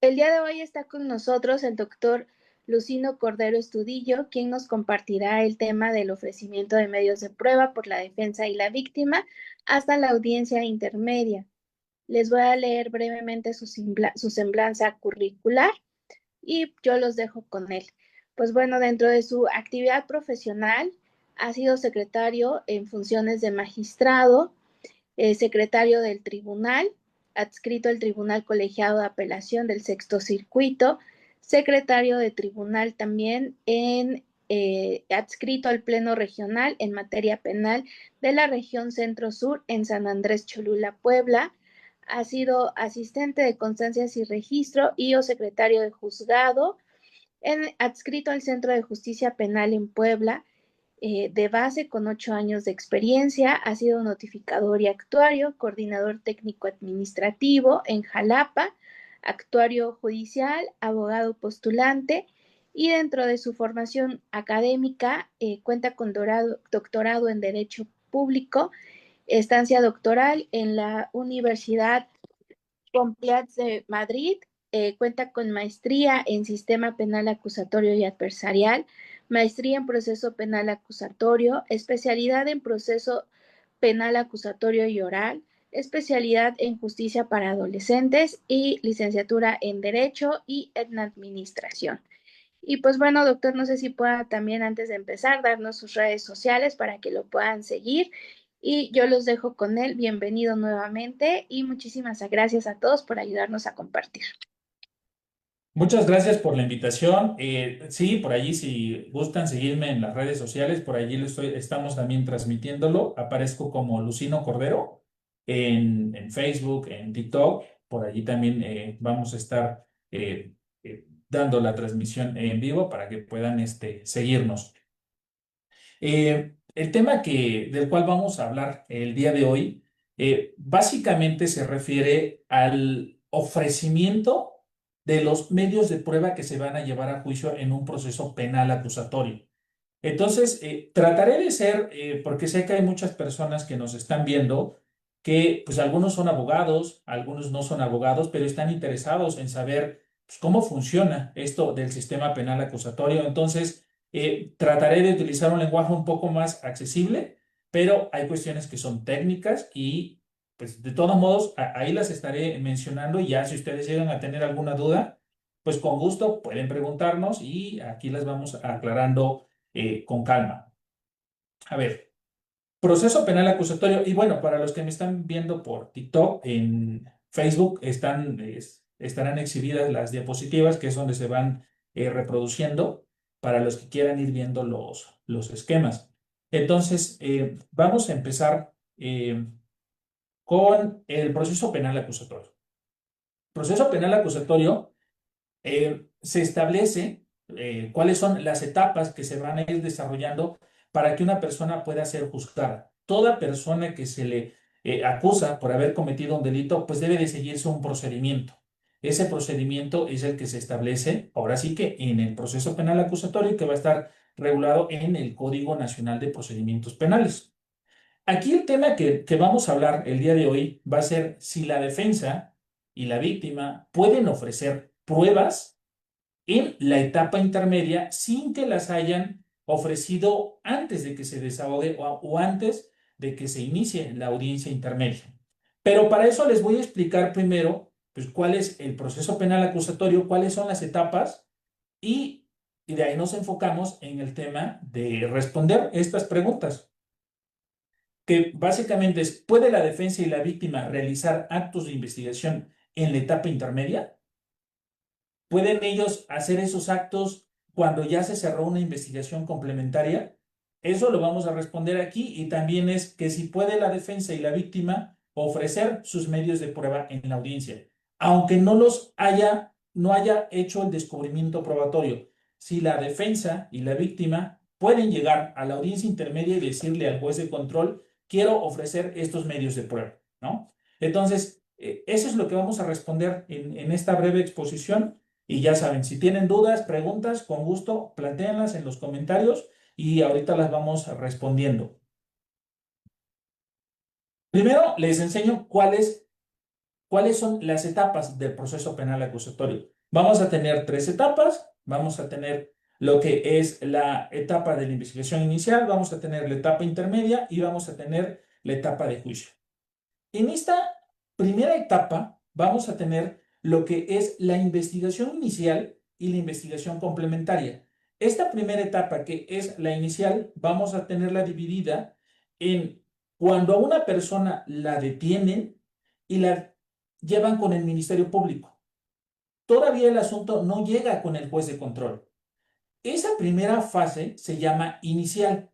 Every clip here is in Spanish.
El día de hoy está con nosotros el doctor Lucino Cordero Estudillo, quien nos compartirá el tema del ofrecimiento de medios de prueba por la defensa y la víctima hasta la audiencia intermedia. Les voy a leer brevemente su semblanza curricular y yo los dejo con él. Pues bueno, dentro de su actividad profesional ha sido secretario en funciones de magistrado, secretario del tribunal, adscrito al Tribunal Colegiado de Apelación del Sexto Circuito, secretario de tribunal también adscrito al Pleno Regional en materia penal de la región Centro-Sur en San Andrés Cholula, Puebla. Ha sido asistente de constancias y registro y o secretario de juzgado, adscrito al Centro de Justicia Penal en Puebla, de base con 8 años de experiencia, ha sido notificador y actuario, coordinador técnico administrativo en Jalapa, actuario judicial, abogado postulante y dentro de su formación académica cuenta con doctorado en Derecho Público, estancia doctoral en la Universidad Complutense de Madrid, cuenta con maestría en Sistema Penal Acusatorio y Adversarial, maestría en Proceso Penal Acusatorio, especialidad en Proceso Penal Acusatorio y Oral, especialidad en Justicia para Adolescentes y licenciatura en Derecho y en Administración. Y pues bueno, doctor, no sé si pueda también antes de empezar darnos sus redes sociales para que lo puedan seguir. Y yo los dejo con él. Bienvenido nuevamente y muchísimas gracias a todos por ayudarnos a compartir. Muchas gracias por la invitación. Sí, por allí, si gustan seguirme en las redes sociales, por allí estamos también transmitiéndolo. Aparezco como Lucino Cordero en Facebook, en TikTok. Por allí también vamos a estar dando la transmisión en vivo para que puedan seguirnos. El tema del cual vamos a hablar el día de hoy, básicamente se refiere al ofrecimiento de los medios de prueba que se van a llevar a juicio en un proceso penal acusatorio. Entonces, trataré de ser, porque sé que hay muchas personas que nos están viendo, que pues algunos son abogados, algunos no son abogados, pero están interesados en saber pues, cómo funciona esto del sistema penal acusatorio. Entonces, trataré de utilizar un lenguaje un poco más accesible, pero hay cuestiones que son técnicas y pues de todos modos ahí las estaré mencionando y ya si ustedes llegan a tener alguna duda, pues con gusto pueden preguntarnos y aquí las vamos aclarando con calma. A ver, proceso penal acusatorio. Y bueno, para los que me están viendo por TikTok, en Facebook estarán exhibidas las diapositivas, que es donde se van reproduciendo para los que quieran ir viendo los esquemas. Entonces, vamos a empezar con el proceso penal acusatorio. Proceso penal acusatorio se establece cuáles son las etapas que se van a ir desarrollando para que una persona pueda ser juzgada. Toda persona que se le acusa por haber cometido un delito, pues debe de seguirse un procedimiento. Ese procedimiento es el que se establece, ahora sí que en el proceso penal acusatorio, que va a estar regulado en el Código Nacional de Procedimientos Penales. Aquí el tema que vamos a hablar el día de hoy va a ser si la defensa y la víctima pueden ofrecer pruebas en la etapa intermedia sin que las hayan ofrecido antes de que se desahogue o antes de que se inicie la audiencia intermedia. Pero para eso les voy a explicar primero pues, cuál es el proceso penal acusatorio, cuáles son las etapas y de ahí nos enfocamos en el tema de responder estas preguntas, que básicamente es, ¿puede la defensa y la víctima realizar actos de investigación en la etapa intermedia? ¿Pueden ellos hacer esos actos cuando ya se cerró una investigación complementaria? Eso lo vamos a responder aquí y también es que si puede la defensa y la víctima ofrecer sus medios de prueba en la audiencia, aunque no haya hecho el descubrimiento probatorio. Si la defensa y la víctima pueden llegar a la audiencia intermedia y decirle al juez de control, quiero ofrecer estos medios de prueba, ¿no? Entonces, eso es lo que vamos a responder en esta breve exposición. Y ya saben, si tienen dudas, preguntas, con gusto, plantéanlas en los comentarios y ahorita las vamos respondiendo. Primero les enseño cuál es ¿Cuáles son las etapas del proceso penal acusatorio? Vamos a tener tres etapas. Vamos a tener lo que es la etapa de la investigación inicial, vamos a tener la etapa intermedia y vamos a tener la etapa de juicio. En esta primera etapa vamos a tener lo que es la investigación inicial y la investigación complementaria. Esta primera etapa, que es la inicial, vamos a tenerla dividida en cuando a una persona la detienen y la llevan con el Ministerio Público. Todavía el asunto no llega con el juez de control. Esa primera fase se llama inicial,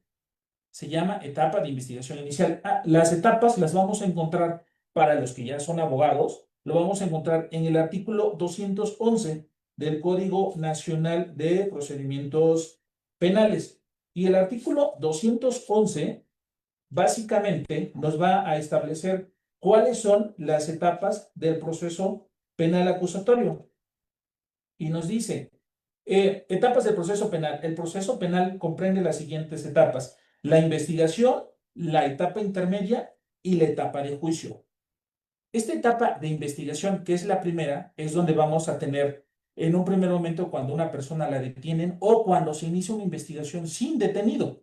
se llama etapa de investigación inicial. Las etapas las vamos a encontrar para los que ya son abogados, lo vamos a encontrar en el artículo 211 del Código Nacional de Procedimientos Penales. Y el artículo 211 básicamente nos va a establecer cuáles son las etapas del proceso penal acusatorio. Y nos dice, etapas del proceso penal. El proceso penal comprende las siguientes etapas: la investigación, la etapa intermedia y la etapa de juicio. Esta etapa de investigación, que es la primera, es donde vamos a tener en un primer momento cuando una persona la detienen o cuando se inicia una investigación sin detenido.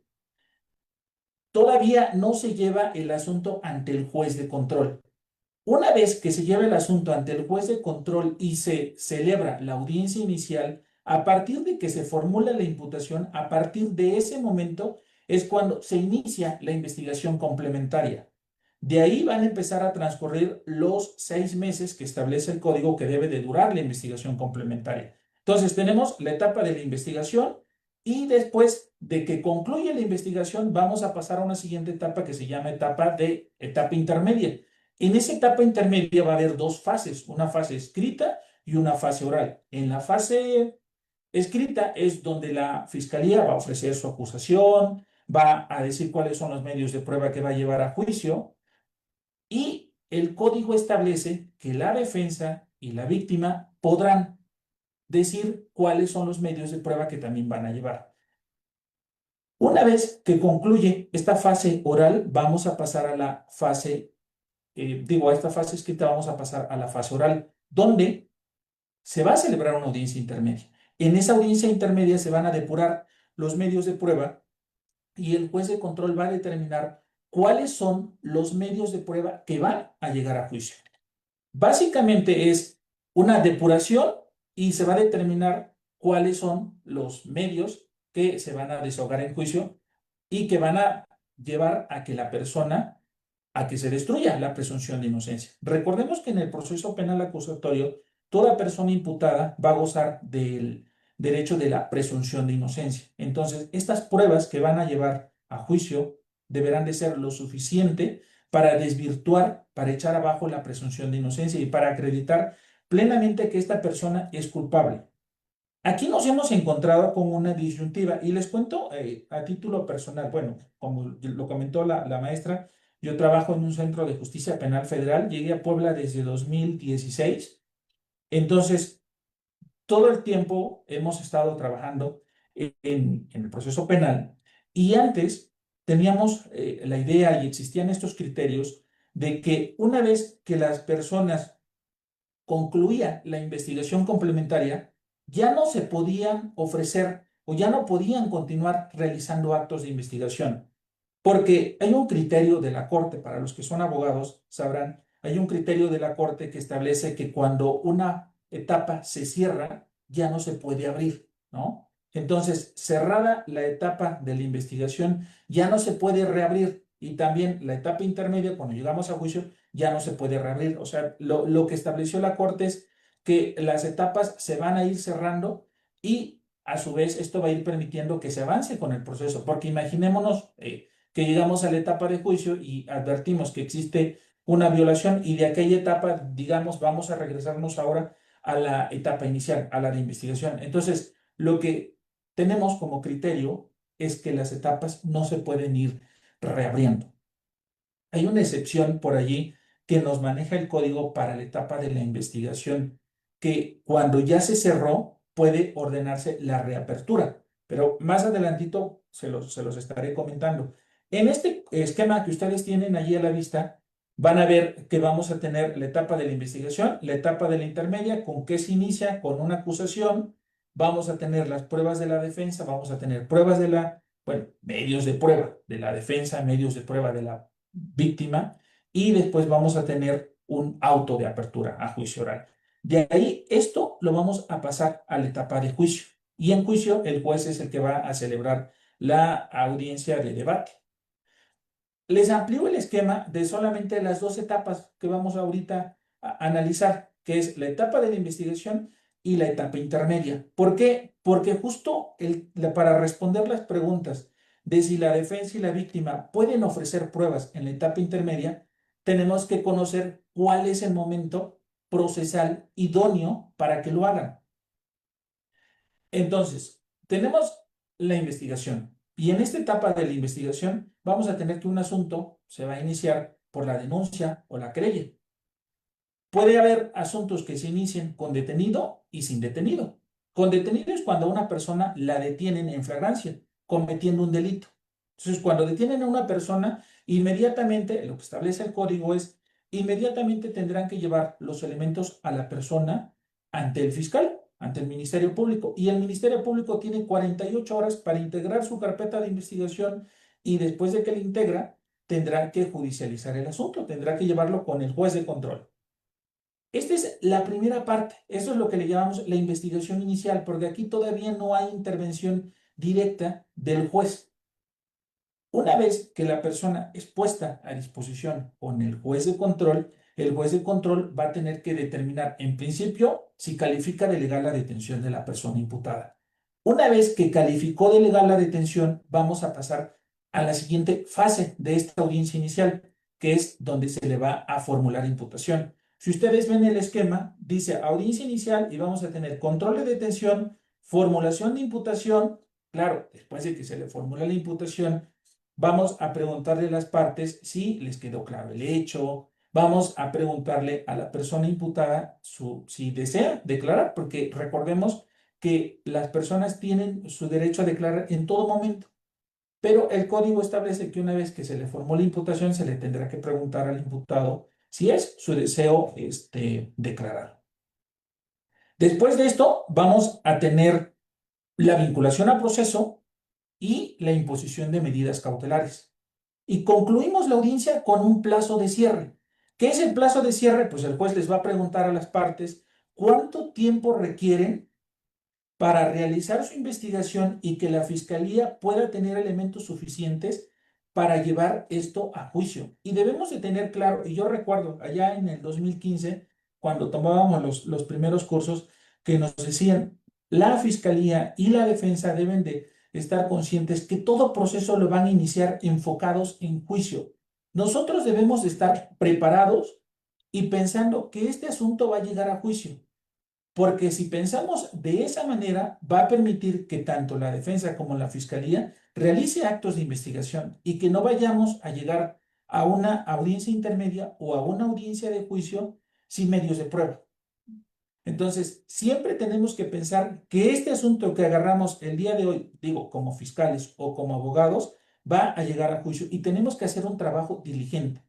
Todavía no se lleva el asunto ante el juez de control. Una vez que se lleva el asunto ante el juez de control y se celebra la audiencia inicial, a partir de que se formula la imputación, a partir de ese momento es cuando se inicia la investigación complementaria. De ahí van a empezar a transcurrir los 6 meses que establece el código que debe de durar la investigación complementaria. Entonces tenemos la etapa de la investigación y después de que concluye la investigación vamos a pasar a una siguiente etapa que se llama etapa intermedia. En esa etapa intermedia va a haber dos fases, una fase escrita y una fase oral. En la fase escrita es donde la fiscalía va a ofrecer su acusación, va a decir cuáles son los medios de prueba que va a llevar a juicio y el código establece que la defensa y la víctima podrán decir cuáles son los medios de prueba que también van a llevar. Una vez que concluye esta fase oral, vamos a pasar a la fase a esta fase escrita vamos a pasar a la fase oral, donde se va a celebrar una audiencia intermedia. En esa audiencia intermedia se van a depurar los medios de prueba y el juez de control va a determinar cuáles son los medios de prueba que van a llegar a juicio. Básicamente es una depuración y se va a determinar cuáles son los medios que se van a desahogar en juicio y que van a llevar a que la persona a que se destruya la presunción de inocencia. Recordemos que en el proceso penal acusatorio, toda persona imputada va a gozar del derecho de la presunción de inocencia. Entonces, estas pruebas que van a llevar a juicio deberán de ser lo suficiente para desvirtuar, para echar abajo la presunción de inocencia y para acreditar plenamente que esta persona es culpable. Aquí nos hemos encontrado con una disyuntiva y les cuento a título personal. Bueno, como lo comentó la maestra, yo trabajo en un centro de justicia penal federal, llegué a Puebla desde 2016, entonces todo el tiempo hemos estado trabajando en el proceso penal y antes teníamos la idea y existían estos criterios de que una vez que las personas concluían la investigación complementaria, ya no se podían ofrecer o ya no podían continuar realizando actos de investigación. Porque hay un criterio de la Corte, para los que son abogados sabrán, hay un criterio de la Corte que establece que cuando una etapa se cierra, ya no se puede abrir, ¿no? Entonces, cerrada la etapa de la investigación, ya no se puede reabrir. Y también la etapa intermedia, cuando llegamos a juicio, ya no se puede reabrir. O sea, lo que estableció la Corte es que las etapas se van a ir cerrando y a su vez esto va a ir permitiendo que se avance con el proceso. Porque imaginémonos que llegamos a la etapa de juicio y advertimos que existe una violación y de aquella etapa, digamos, vamos a regresarnos ahora a la etapa inicial, a la de investigación. Entonces, lo que tenemos como criterio es que las etapas no se pueden ir reabriendo. Hay una excepción por allí que nos maneja el código para la etapa de la investigación, que cuando ya se cerró puede ordenarse la reapertura, pero más adelantito se los estaré comentando. En este esquema que ustedes tienen allí a la vista, van a ver que vamos a tener la etapa de la investigación, la etapa de la intermedia, con qué se inicia, con una acusación, vamos a tener las pruebas de la defensa, vamos a tener pruebas de bueno, medios de prueba de la defensa, medios de prueba de la víctima, y después vamos a tener un auto de apertura a juicio oral. De ahí, esto lo vamos a pasar a la etapa de juicio. Y en juicio, el juez es el que va a celebrar la audiencia de debate. Les amplío el esquema de solamente las dos etapas que vamos ahorita a analizar, que es la etapa de la investigación y la etapa intermedia. ¿Por qué? Porque justo para responder las preguntas de si la defensa y la víctima pueden ofrecer pruebas en la etapa intermedia, tenemos que conocer cuál es el momento procesal idóneo para que lo hagan. Entonces, tenemos la investigación y en esta etapa de la investigación vamos a tener que un asunto se va a iniciar por la denuncia o la querella. Puede haber asuntos que se inicien con detenido y sin detenido. Con detenido es cuando a una persona la detienen en flagrancia, cometiendo un delito. Entonces, cuando detienen a una persona, inmediatamente, lo que establece el código es, inmediatamente tendrán que llevar los elementos a la persona ante el fiscal, ante el Ministerio Público. Y el Ministerio Público tiene 48 horas para integrar su carpeta de investigación y después de que la integra, tendrá que judicializar el asunto, tendrá que llevarlo con el juez de control. Esta es la primera parte, eso es lo que le llamamos la investigación inicial, porque aquí todavía no hay intervención directa del juez. Una vez que la persona es puesta a disposición con el juez de control, el juez de control va a tener que determinar, en principio, si califica de legal la detención de la persona imputada. Una vez que calificó de legal la detención, vamos a pasar a la siguiente fase de esta audiencia inicial, que es donde se le va a formular imputación. Si ustedes ven el esquema, dice audiencia inicial y vamos a tener control de detención, formulación de imputación. Claro, después de que se le formula la imputación, vamos a preguntarle a las partes si les quedó claro el hecho. Vamos a preguntarle a la persona imputada si desea declarar, porque recordemos que las personas tienen su derecho a declarar en todo momento. Pero el código establece que una vez que se le formó la imputación, se le tendrá que preguntar al imputado si es su deseo declarar. Después de esto, vamos a tener la vinculación a proceso y la imposición de medidas cautelares. Y concluimos la audiencia con un plazo de cierre. ¿Qué es el plazo de cierre? Pues el juez les va a preguntar a las partes cuánto tiempo requieren para realizar su investigación y que la fiscalía pueda tener elementos suficientes para llevar esto a juicio. Y debemos de tener claro, y yo recuerdo allá en el 2015, cuando tomábamos los primeros cursos, que nos decían, la fiscalía y la defensa deben de estar conscientes que todo proceso lo van a iniciar enfocados en juicio. Nosotros debemos de estar preparados y pensando que este asunto va a llegar a juicio. Porque si pensamos de esa manera, va a permitir que tanto la defensa como la fiscalía realice actos de investigación y que no vayamos a llegar a una audiencia intermedia o a una audiencia de juicio sin medios de prueba. Entonces, siempre tenemos que pensar que este asunto que agarramos el día de hoy, digo, como fiscales o como abogados, va a llegar a juicio y tenemos que hacer un trabajo diligente.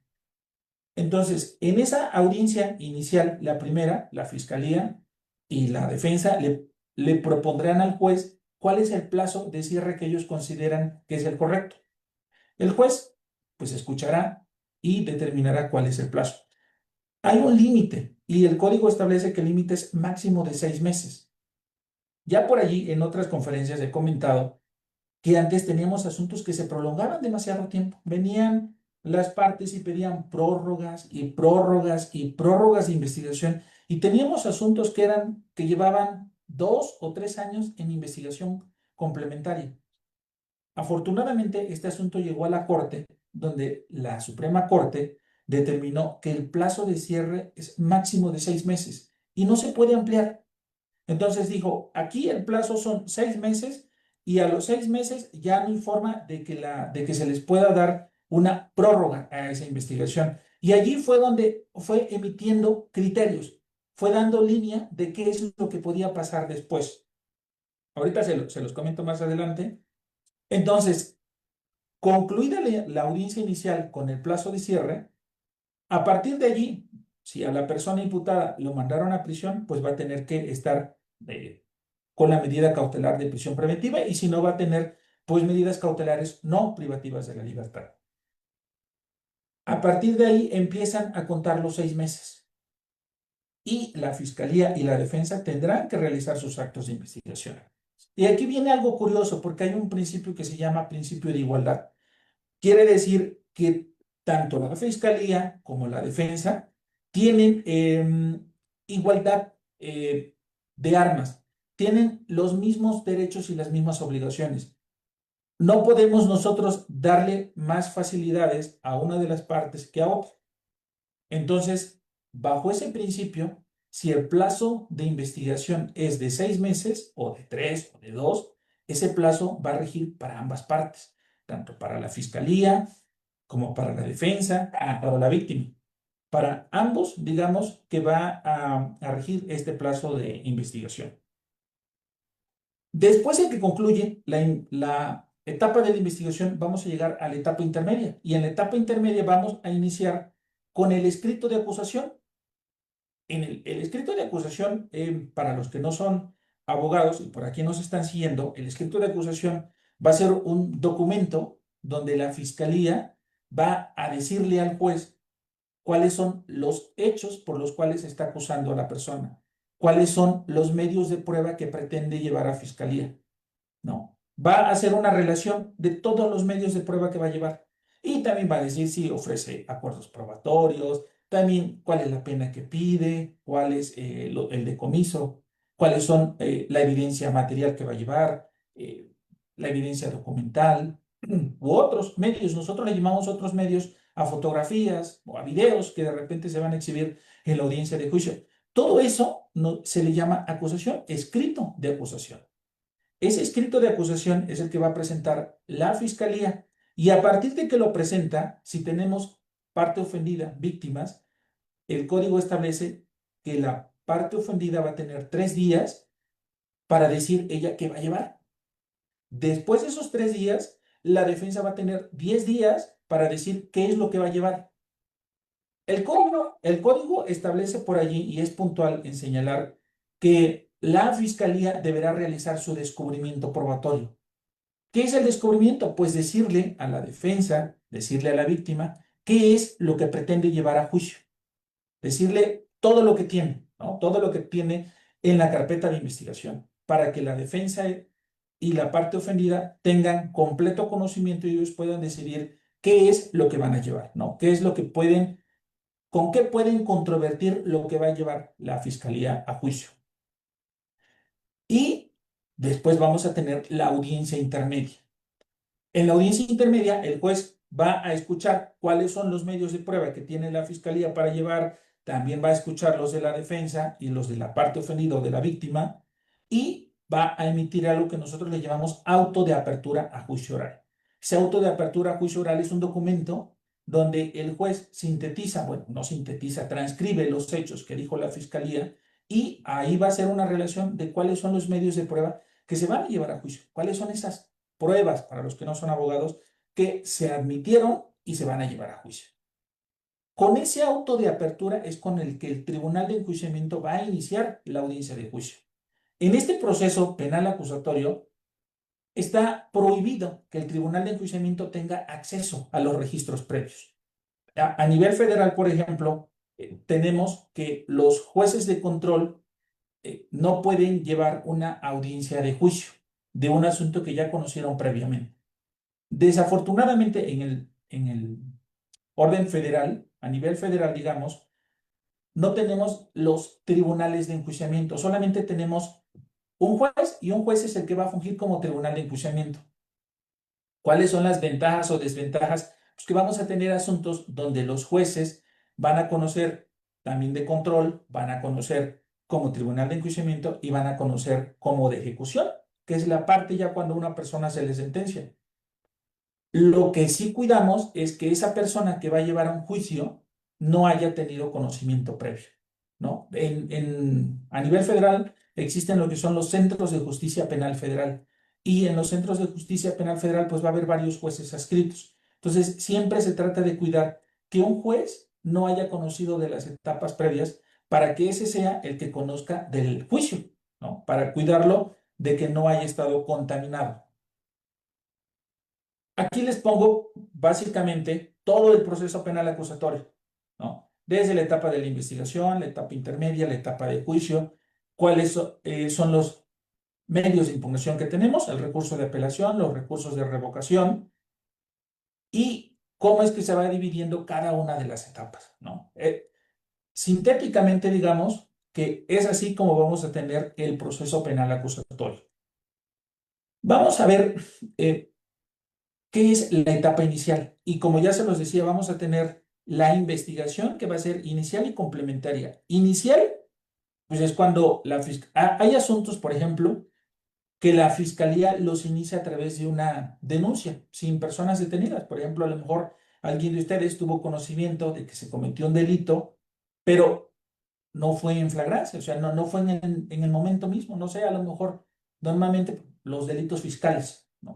Entonces, en esa audiencia inicial, la primera, la fiscalía y la defensa le propondrán al juez cuál es el plazo de cierre que ellos consideran que es el correcto. El juez, pues, escuchará y determinará cuál es el plazo. Hay un límite y el código establece que el límite es máximo de 6 meses. Ya por allí, en otras conferencias he comentado que antes teníamos asuntos que se prolongaban demasiado tiempo. Venían las partes y pedían prórrogas y prórrogas y prórrogas de investigación y teníamos asuntos que llevaban 2 o 3 años en investigación complementaria. Afortunadamente, este asunto llegó a la Corte, donde la Suprema Corte determinó que el plazo de cierre es máximo de 6 meses y no se puede ampliar. Entonces dijo, aquí el plazo son 6 meses y a los 6 meses ya no hay forma de que se les pueda dar una prórroga a esa investigación. Y allí fue donde fue emitiendo criterios, fue dando línea de qué es lo que podía pasar después. Ahorita se los comento más adelante. Entonces, concluida la audiencia inicial con el plazo de cierre, A partir de allí, si a la persona imputada lo mandaron a prisión, pues va a tener que estar con la medida cautelar de prisión preventiva y si no va a tener pues medidas cautelares no privativas de la libertad. A partir de ahí empiezan a contar los 6 meses y la fiscalía y la defensa tendrán que realizar sus actos de investigación. Y aquí viene algo curioso porque hay un principio que se llama principio de igualdad. Quiere decir que tanto la fiscalía como la defensa tienen igualdad de armas, tienen los mismos derechos y las mismas obligaciones. No podemos nosotros darle más facilidades a una de las partes que a otra. Entonces, bajo ese principio, si el plazo de investigación es de 6 meses o de 3 o de 2, ese plazo va a regir para ambas partes, tanto para la fiscalía como para la defensa y para la víctima. Para ambos, digamos que va a regir este plazo de investigación. Después de que concluye la etapa de la investigación, vamos a llegar a la etapa intermedia. Y en la etapa intermedia vamos a iniciar con el escrito de acusación. En el escrito de acusación, para los que no son abogados y por aquí nos están siguiendo, el escrito de acusación va a ser un documento donde la fiscalía va a decirle al juez cuáles son los hechos por los cuales se está acusando a la persona, cuáles son los medios de prueba que pretende llevar a fiscalía, ¿no? Va a hacer una relación de todos los medios de prueba que va a llevar y también va a decir si ofrece acuerdos probatorios, también cuál es la pena que pide, cuál es el decomiso, cuáles son la evidencia material que va a llevar, la evidencia documental u otros medios. Nosotros le llamamos otros medios a fotografías o a videos que de repente se van a exhibir en la audiencia de juicio. Todo eso se le llama acusación, escrito de acusación. Ese escrito de acusación es el que va a presentar la fiscalía y a partir de que lo presenta, si tenemos parte ofendida, víctimas, el código establece que la parte ofendida va a tener 3 días para decir ella qué va a llevar. Después de esos 3 días, la defensa va a tener 10 días para decir qué es lo que va a llevar. El código establece por allí y es puntual en señalar que la fiscalía deberá realizar su descubrimiento probatorio. ¿Qué es el descubrimiento? Pues decirle a la defensa, decirle a la víctima, qué es lo que pretende llevar a juicio. Decirle todo lo que tiene, ¿no? Todo lo que tiene en la carpeta de investigación, para que la defensa y la parte ofendida tengan completo conocimiento y ellos puedan decidir qué es lo que van a llevar, ¿no? ¿Qué es lo que pueden, con qué pueden controvertir lo que va a llevar la fiscalía a juicio? Y después vamos a tener la audiencia intermedia. En la audiencia intermedia, el juez va a escuchar cuáles son los medios de prueba que tiene la fiscalía para llevar, también va a escuchar los de la defensa y los de la parte ofendida o de la víctima, y va a emitir algo que nosotros le llamamos auto de apertura a juicio oral. Ese auto de apertura a juicio oral es un documento donde el juez sintetiza, bueno, no sintetiza, transcribe los hechos que dijo la fiscalía y ahí va a ser una relación de cuáles son los medios de prueba que se van a llevar a juicio, cuáles son esas pruebas, para los que no son abogados, que se admitieron y se van a llevar a juicio. Con ese auto de apertura es con el que el Tribunal de Enjuiciamiento va a iniciar la audiencia de juicio. En este proceso penal acusatorio está prohibido que el Tribunal de Enjuiciamiento tenga acceso a los registros previos. A nivel federal, por ejemplo, tenemos que los jueces de control no pueden llevar una audiencia de juicio de un asunto que ya conocieron previamente. Desafortunadamente, en el orden federal, a nivel federal, digamos, no tenemos los tribunales de enjuiciamiento, solamente tenemos un juez y un juez es el que va a fungir como tribunal de enjuiciamiento. ¿Cuáles son las ventajas o desventajas? Pues que vamos a tener asuntos donde los jueces van a conocer también de control, van a conocer como tribunal de enjuiciamiento y van a conocer como de ejecución, que es la parte ya cuando a una persona se le sentencia. Lo que sí cuidamos es que esa persona que va a llevar a un juicio no haya tenido conocimiento previo, ¿no? A nivel federal existen lo que son los centros de justicia penal federal y en los centros de justicia penal federal pues va a haber varios jueces adscritos. Entonces siempre se trata de cuidar que un juez no haya conocido de las etapas previas para que ese sea el que conozca del juicio, ¿no? Para cuidarlo de que no haya estado contaminado. Aquí les pongo básicamente todo el proceso penal acusatorio, ¿no? Desde la etapa de la investigación, la etapa intermedia, la etapa de juicio, cuáles son los medios de impugnación que tenemos, el recurso de apelación, los recursos de revocación y cómo es que se va dividiendo cada una de las etapas, ¿no? Sintéticamente, digamos que es así como vamos a tener el proceso penal acusatorio. Vamos a ver qué es la etapa inicial. Y como ya se los decía, vamos a tener la investigación que va a ser inicial y complementaria. Inicial, pues es cuando hay asuntos, por ejemplo, que la fiscalía los inicia a través de una denuncia sin personas detenidas. Por ejemplo, a lo mejor alguien de ustedes tuvo conocimiento de que se cometió un delito, pero no fue en flagrancia, o sea, no fue en el momento mismo, no sé, a lo mejor normalmente los delitos fiscales, ¿no?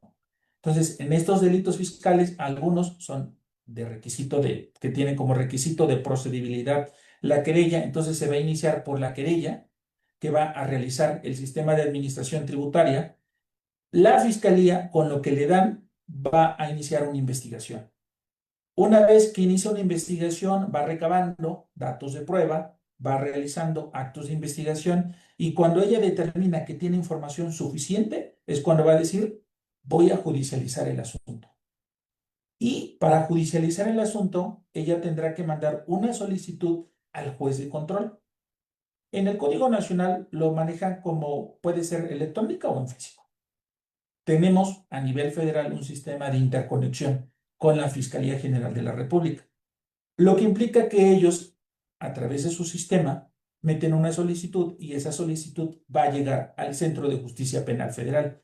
Entonces, en estos delitos fiscales, algunos son que tienen como requisito de procedibilidad la querella, entonces se va a iniciar por la querella que va a realizar el sistema de administración tributaria. La fiscalía, con lo que le dan, va a iniciar una investigación. Una vez que inicia una investigación, va recabando datos de prueba, va realizando actos de investigación y cuando ella determina que tiene información suficiente, es cuando va a decir, voy a judicializar el asunto. Y para judicializar el asunto, ella tendrá que mandar una solicitud al juez de control. En el Código Nacional lo manejan como puede ser electrónica o en físico. Tenemos a nivel federal un sistema de interconexión con la Fiscalía General de la República, lo que implica que ellos, a través de su sistema, meten una solicitud y esa solicitud va a llegar al Centro de Justicia Penal Federal.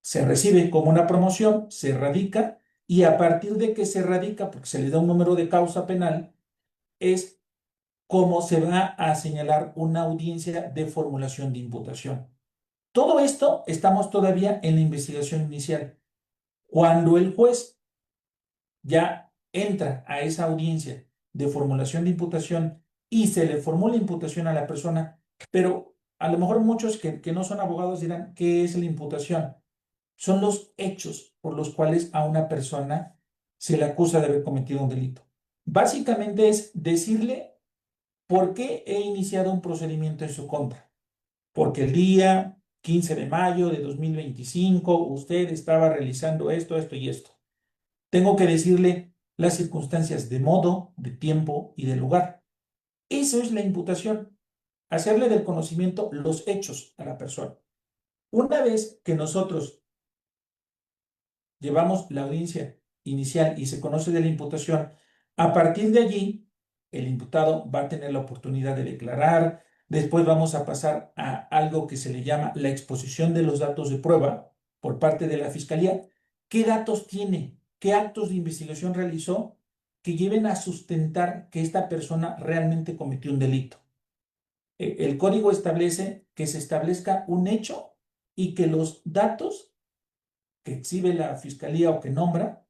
Se recibe como una promoción, se radica y a partir de que se radica, porque se le da un número de causa penal, es como se va a señalar una audiencia de formulación de imputación. Todo esto estamos todavía en la investigación inicial. Cuando el juez ya entra a esa audiencia de formulación de imputación y se le formula imputación a la persona, pero a lo mejor muchos que no son abogados dirán, ¿qué es la imputación? Son los hechos por los cuales a una persona se le acusa de haber cometido un delito. Básicamente es decirle por qué he iniciado un procedimiento en su contra. Porque el día 15 de mayo de 2025 usted estaba realizando esto, esto y esto. Tengo que decirle las circunstancias de modo, de tiempo y de lugar. Eso es la imputación, hacerle del conocimiento los hechos a la persona. Una vez que nosotros llevamos la audiencia inicial y se conoce de la imputación, a partir de allí, el imputado va a tener la oportunidad de declarar. Después vamos a pasar a algo que se le llama la exposición de los datos de prueba por parte de la fiscalía. ¿Qué datos tiene? ¿Qué actos de investigación realizó que lleven a sustentar que esta persona realmente cometió un delito? El código establece que se establezca un hecho y que los datos que exhibe la fiscalía o que nombra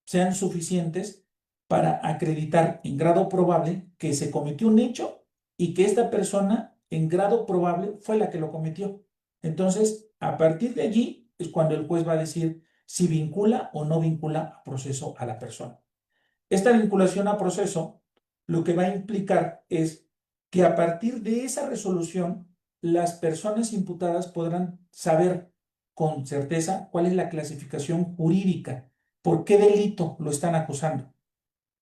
sean suficientes para acreditar en grado probable que se cometió un hecho y que esta persona en grado probable fue la que lo cometió. Entonces, a partir de allí es cuando el juez va a decir si vincula o no vincula a proceso a la persona. Esta vinculación a proceso lo que va a implicar es que a partir de esa resolución, las personas imputadas podrán saber con certeza cuál es la clasificación jurídica, por qué delito lo están acusando,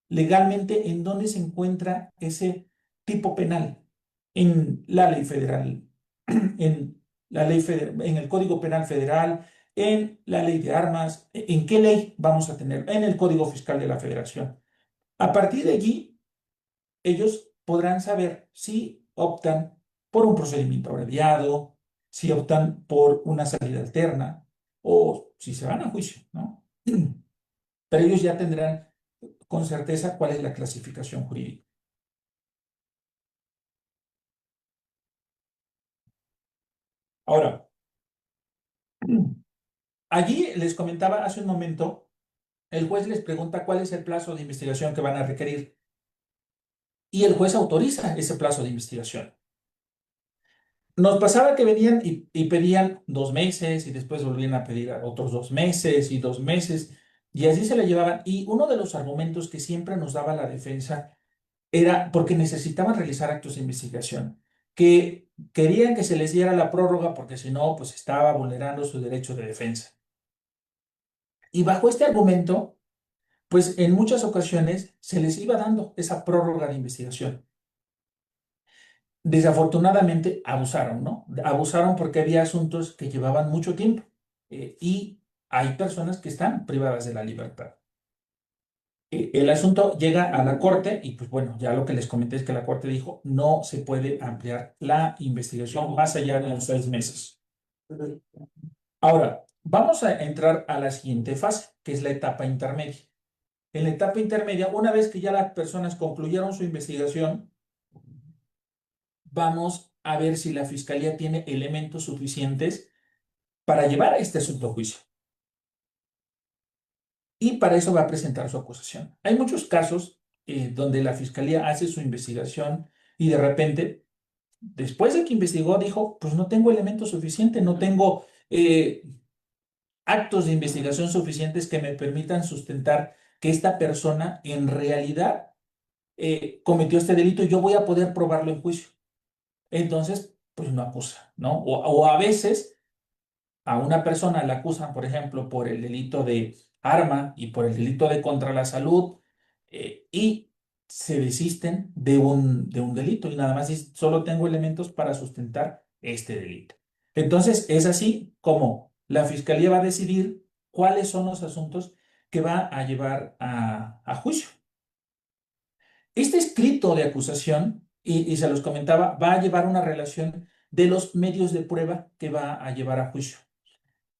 legalmente en dónde se encuentra ese tipo penal, en la ley federal, en en el Código Penal Federal, en la ley de armas, en qué ley vamos a tener, en el Código Fiscal de la Federación. A partir de allí, ellos podrán saber si optan por un procedimiento abreviado, si optan por una salida alterna o si se van a juicio, ¿no? Pero ellos ya tendrán con certeza cuál es la clasificación jurídica. Ahora, allí les comentaba hace un momento, el juez les pregunta cuál es el plazo de investigación que van a requerir. y el juez autoriza ese plazo de investigación. Nos pasaba que venían y pedían 2 meses y después volvían a pedir otros 2 meses y 2 meses y así se la llevaban. Y uno de los argumentos que siempre nos daba la defensa era porque necesitaban realizar actos de investigación, que querían que se les diera la prórroga porque si no, pues estaba vulnerando su derecho de defensa. Y bajo este argumento, pues en muchas ocasiones se les iba dando esa prórroga de investigación. Desafortunadamente abusaron, ¿no? Abusaron porque había asuntos que llevaban mucho tiempo y hay personas que están privadas de la libertad. El asunto llega a la corte y pues bueno, ya lo que les comenté es que la corte dijo no se puede ampliar la investigación más allá de los 6 meses. Ahora, vamos a entrar a la siguiente fase, que es la etapa intermedia. En la etapa intermedia, una vez que ya las personas concluyeron su investigación, vamos a ver si la fiscalía tiene elementos suficientes para llevar a este asunto a juicio. Y para eso va a presentar su acusación. Hay muchos casos donde la fiscalía hace su investigación y de repente, después de que investigó, dijo, pues no tengo elementos suficientes, no tengo actos de investigación suficientes que me permitan sustentar que esta persona en realidad cometió este delito y yo voy a poder probarlo en juicio. Entonces, pues no acusa, ¿no? O a veces a una persona la acusan, por ejemplo, por el delito de arma y por el delito de contra la salud, y se desisten de un delito y nada más solo tengo elementos para sustentar este delito. Entonces, es así como la fiscalía va a decidir cuáles son los asuntos que va a llevar a juicio. Este escrito de acusación, y se los comentaba, va a llevar una relación de los medios de prueba que va a llevar a juicio.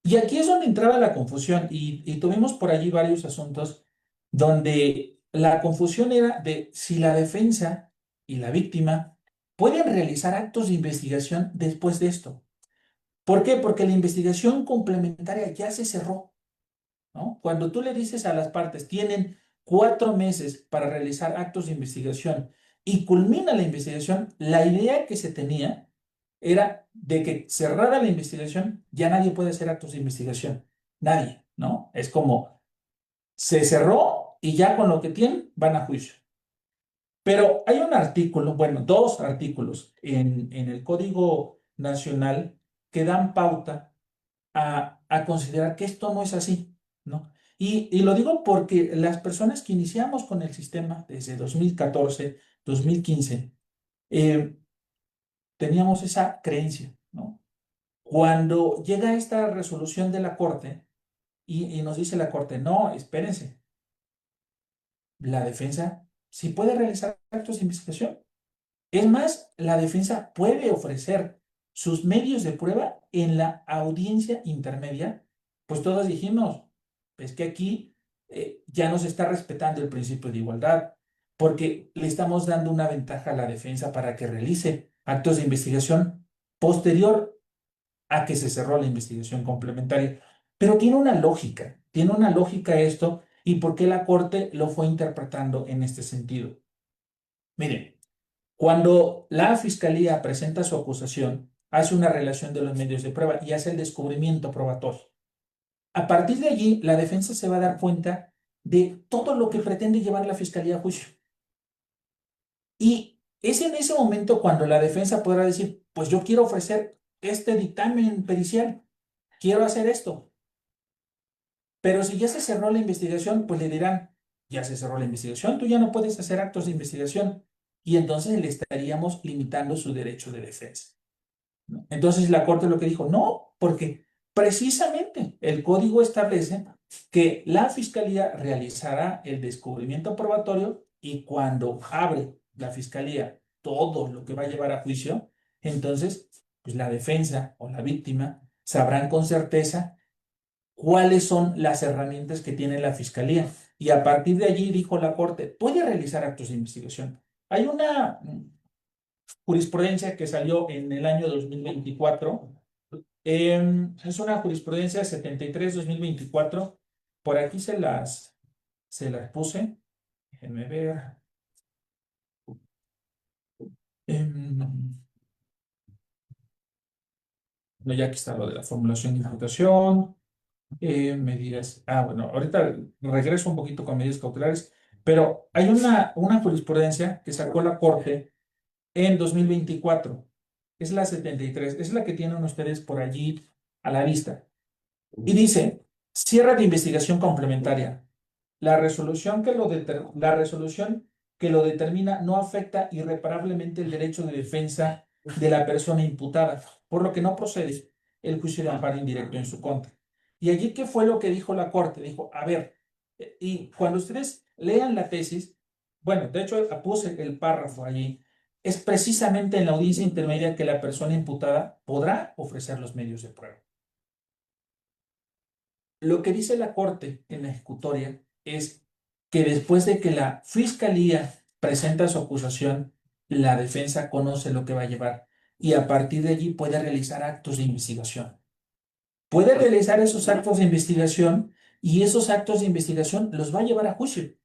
Y aquí es donde entraba la confusión y tuvimos por allí varios asuntos donde la confusión era de si la defensa y la víctima pueden realizar actos de investigación después de esto. ¿Por qué? Porque la investigación complementaria ya se cerró, ¿no? Cuando tú le dices a las partes, tienen 4 meses para realizar actos de investigación y culmina la investigación, la idea que se tenía era de que cerrada la investigación, ya nadie puede hacer actos de investigación. Nadie, ¿no? Es como, se cerró y ya con lo que tienen van a juicio. Pero hay un artículo, bueno, 2 artículos en el Código Nacional que dan pauta a considerar que esto no es así, ¿no? Y lo digo porque las personas que iniciamos con el sistema desde 2014, 2015, eh, teníamos esa creencia, ¿no? Cuando llega esta resolución de la Corte y nos dice la Corte, no, espérense, la defensa sí puede realizar actos de investigación. Es más, la defensa puede ofrecer sus medios de prueba en la audiencia intermedia, pues todos dijimos, es que aquí ya no se está respetando el principio de igualdad, porque le estamos dando una ventaja a la defensa para que realice actos de investigación posterior a que se cerró la investigación complementaria. Pero tiene una lógica esto y por qué la Corte lo fue interpretando en este sentido. Miren, cuando la fiscalía presenta su acusación, hace una relación de los medios de prueba y hace el descubrimiento probatorio. A partir de allí, la defensa se va a dar cuenta de todo lo que pretende llevar la fiscalía a juicio. Y es en ese momento cuando la defensa podrá decir, pues yo quiero ofrecer este dictamen pericial, quiero hacer esto. Pero si ya se cerró la investigación, pues le dirán, ya se cerró la investigación, tú ya no puedes hacer actos de investigación. Y entonces le estaríamos limitando su derecho de defensa, ¿no? Entonces la Corte lo que dijo, no, porque precisamente el código establece que la fiscalía realizará el descubrimiento probatorio y cuando abre la fiscalía todo lo que va a llevar a juicio, entonces pues la defensa o la víctima sabrán con certeza cuáles son las herramientas que tiene la fiscalía. Y a partir de allí, dijo la Corte, puede realizar actos de investigación. Hay una jurisprudencia que salió en el año 2024. Es una jurisprudencia 73-2024. Por aquí se las puse. Déjenme ver. Em, no, ya aquí está lo de la formulación de imputación. Medidas. Bueno, ahorita regreso un poquito con medidas cautelares, pero hay una jurisprudencia que sacó la Corte en 2024. Es la 73, es la que tienen ustedes por allí a la vista. Y dice, cierre de investigación complementaria. La resolución que lo determina no afecta irreparablemente el derecho de defensa de la persona imputada, por lo que no procede el juicio de amparo indirecto en su contra. Y allí, ¿qué fue lo que dijo la Corte? Dijo, a ver, y cuando ustedes lean la tesis, bueno, de hecho puse el párrafo allí, es precisamente en la audiencia intermedia que la persona imputada podrá ofrecer los medios de prueba. Lo que dice la Corte en la ejecutoria es que después de que la Fiscalía presenta su acusación, la defensa conoce lo que va a llevar y a partir de allí puede realizar actos de investigación. Puede realizar esos actos de investigación y esos actos de investigación los va a llevar a juicio.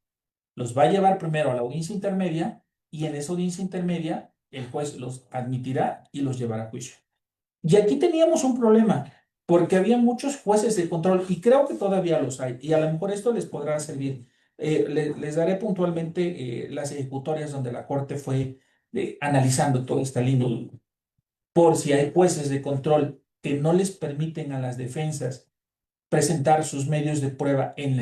Los va a llevar primero a la audiencia intermedia y en esa audiencia intermedia el juez los admitirá y los llevará a juicio. Y aquí teníamos un problema, porque había muchos jueces de control, y creo que todavía los hay, y a lo mejor esto les podrá servir. Les daré puntualmente las ejecutorias donde la Corte fue analizando toda esta línea, por si hay jueces de control que no les permiten a las defensas presentar sus medios de prueba en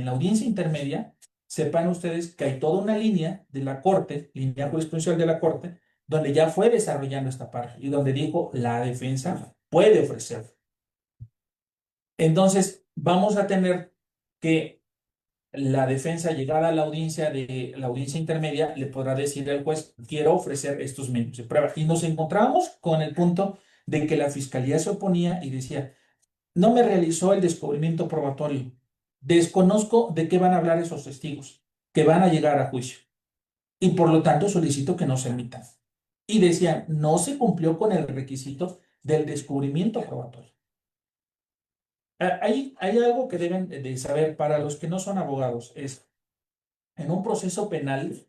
la audiencia intermedia. Sepan ustedes que hay toda una línea de la Corte, línea jurisprudencial de la Corte, donde ya fue desarrollando esta parte y donde dijo la defensa puede ofrecer. Entonces, vamos a tener que la defensa, llegada a la audiencia de la audiencia intermedia, le podrá decir al juez, quiero ofrecer estos medios de prueba. Y nos encontramos con el punto de que la fiscalía se oponía y decía, no me realizó el descubrimiento probatorio. Desconozco de qué van a hablar esos testigos que van a llegar a juicio y por lo tanto solicito que no se emitan. Y decían, no se cumplió con el requisito del descubrimiento probatorio. Hay algo que deben de saber para los que no son abogados, es en un proceso penal,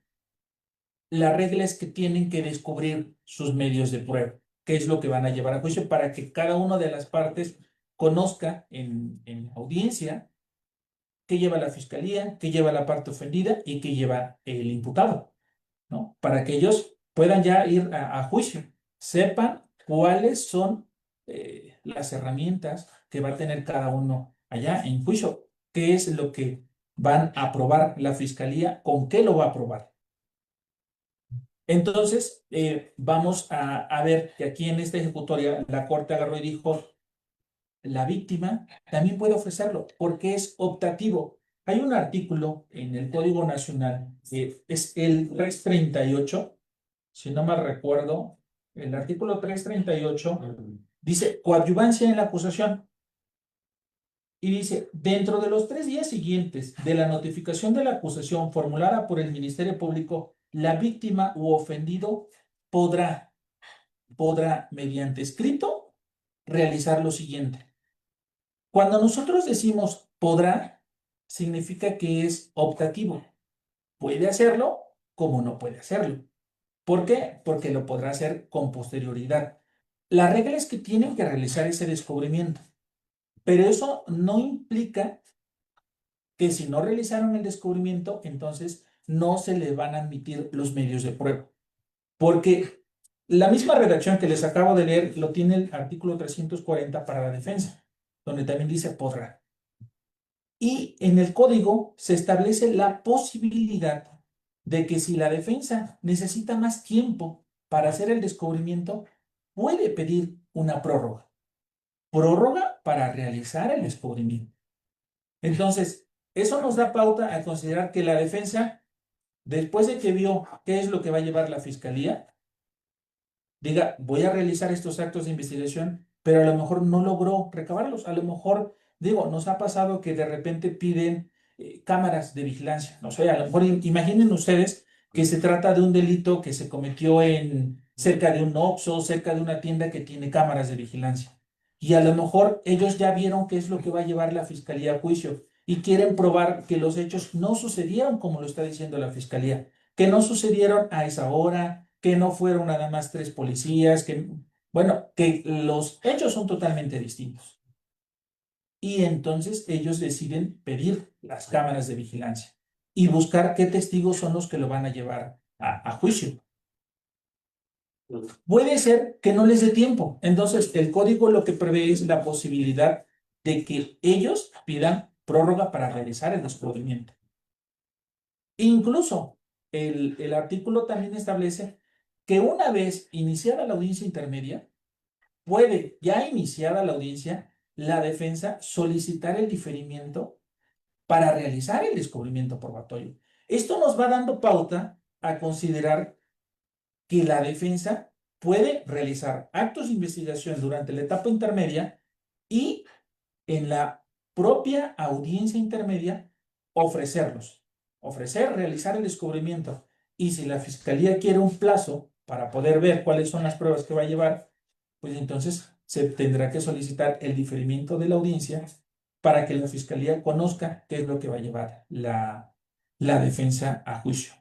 la regla es que tienen que descubrir sus medios de prueba, qué es lo que van a llevar a juicio para que cada una de las partes conozca en audiencia qué lleva la fiscalía, qué lleva la parte ofendida y qué lleva el imputado, ¿no? Para que ellos puedan ya ir a juicio, sepan cuáles son las herramientas que va a tener cada uno allá en juicio, qué es lo que van a aprobar la fiscalía, con qué lo va a aprobar. Entonces, vamos a ver que aquí en esta ejecutoria la Corte agarró y dijo, la víctima también puede ofrecerlo porque es optativo. Hay un artículo en el Código Nacional, que es el 338, si no mal recuerdo, el artículo 338 dice coadyuvancia en la acusación y dice, dentro de los 3 días siguientes de la notificación de la acusación formulada por el Ministerio Público, la víctima u ofendido podrá, mediante escrito, realizar lo siguiente. Cuando nosotros decimos podrá, significa que es optativo. Puede hacerlo como no puede hacerlo. ¿Por qué? Porque lo podrá hacer con posterioridad. La regla es que tienen que realizar ese descubrimiento, pero eso no implica que si no realizaron el descubrimiento, entonces no se le van a admitir los medios de prueba. Porque la misma redacción que les acabo de leer lo tiene el artículo 340 para la defensa, donde también dice podrá. Y en el código se establece la posibilidad de que si la defensa necesita más tiempo para hacer el descubrimiento, puede pedir una prórroga. Prórroga para realizar el descubrimiento. Entonces, eso nos da pauta a considerar que la defensa, después de que vio qué es lo que va a llevar la fiscalía, diga, voy a realizar estos actos de investigación, pero a lo mejor no logró recabarlos. A lo mejor, digo, nos ha pasado que de repente piden cámaras de vigilancia. No sé, a lo mejor imaginen ustedes que se trata de un delito que se cometió cerca de un Oxxo, cerca de una tienda que tiene cámaras de vigilancia. Y a lo mejor ellos ya vieron qué es lo que va a llevar la fiscalía a juicio y quieren probar que los hechos no sucedieron como lo está diciendo la fiscalía, que no sucedieron a esa hora, que no fueron nada más 3 policías, bueno, que los hechos son totalmente distintos. Y entonces ellos deciden pedir las cámaras de vigilancia y buscar qué testigos son los que lo van a llevar a juicio. Puede ser que no les dé tiempo. Entonces, el código lo que prevé es la posibilidad de que ellos pidan prórroga para realizar el descubrimiento. Incluso, el artículo también establece que una vez iniciada la audiencia intermedia, puede, ya iniciada la audiencia, la defensa solicitar el diferimiento para realizar el descubrimiento probatorio. Esto nos va dando pauta a considerar que la defensa puede realizar actos de investigación durante la etapa intermedia y en la propia audiencia intermedia realizar el descubrimiento. Y si la fiscalía quiere un plazo para poder ver cuáles son las pruebas que va a llevar, pues entonces se tendrá que solicitar el diferimiento de la audiencia para que la fiscalía conozca qué es lo que va a llevar la defensa a juicio.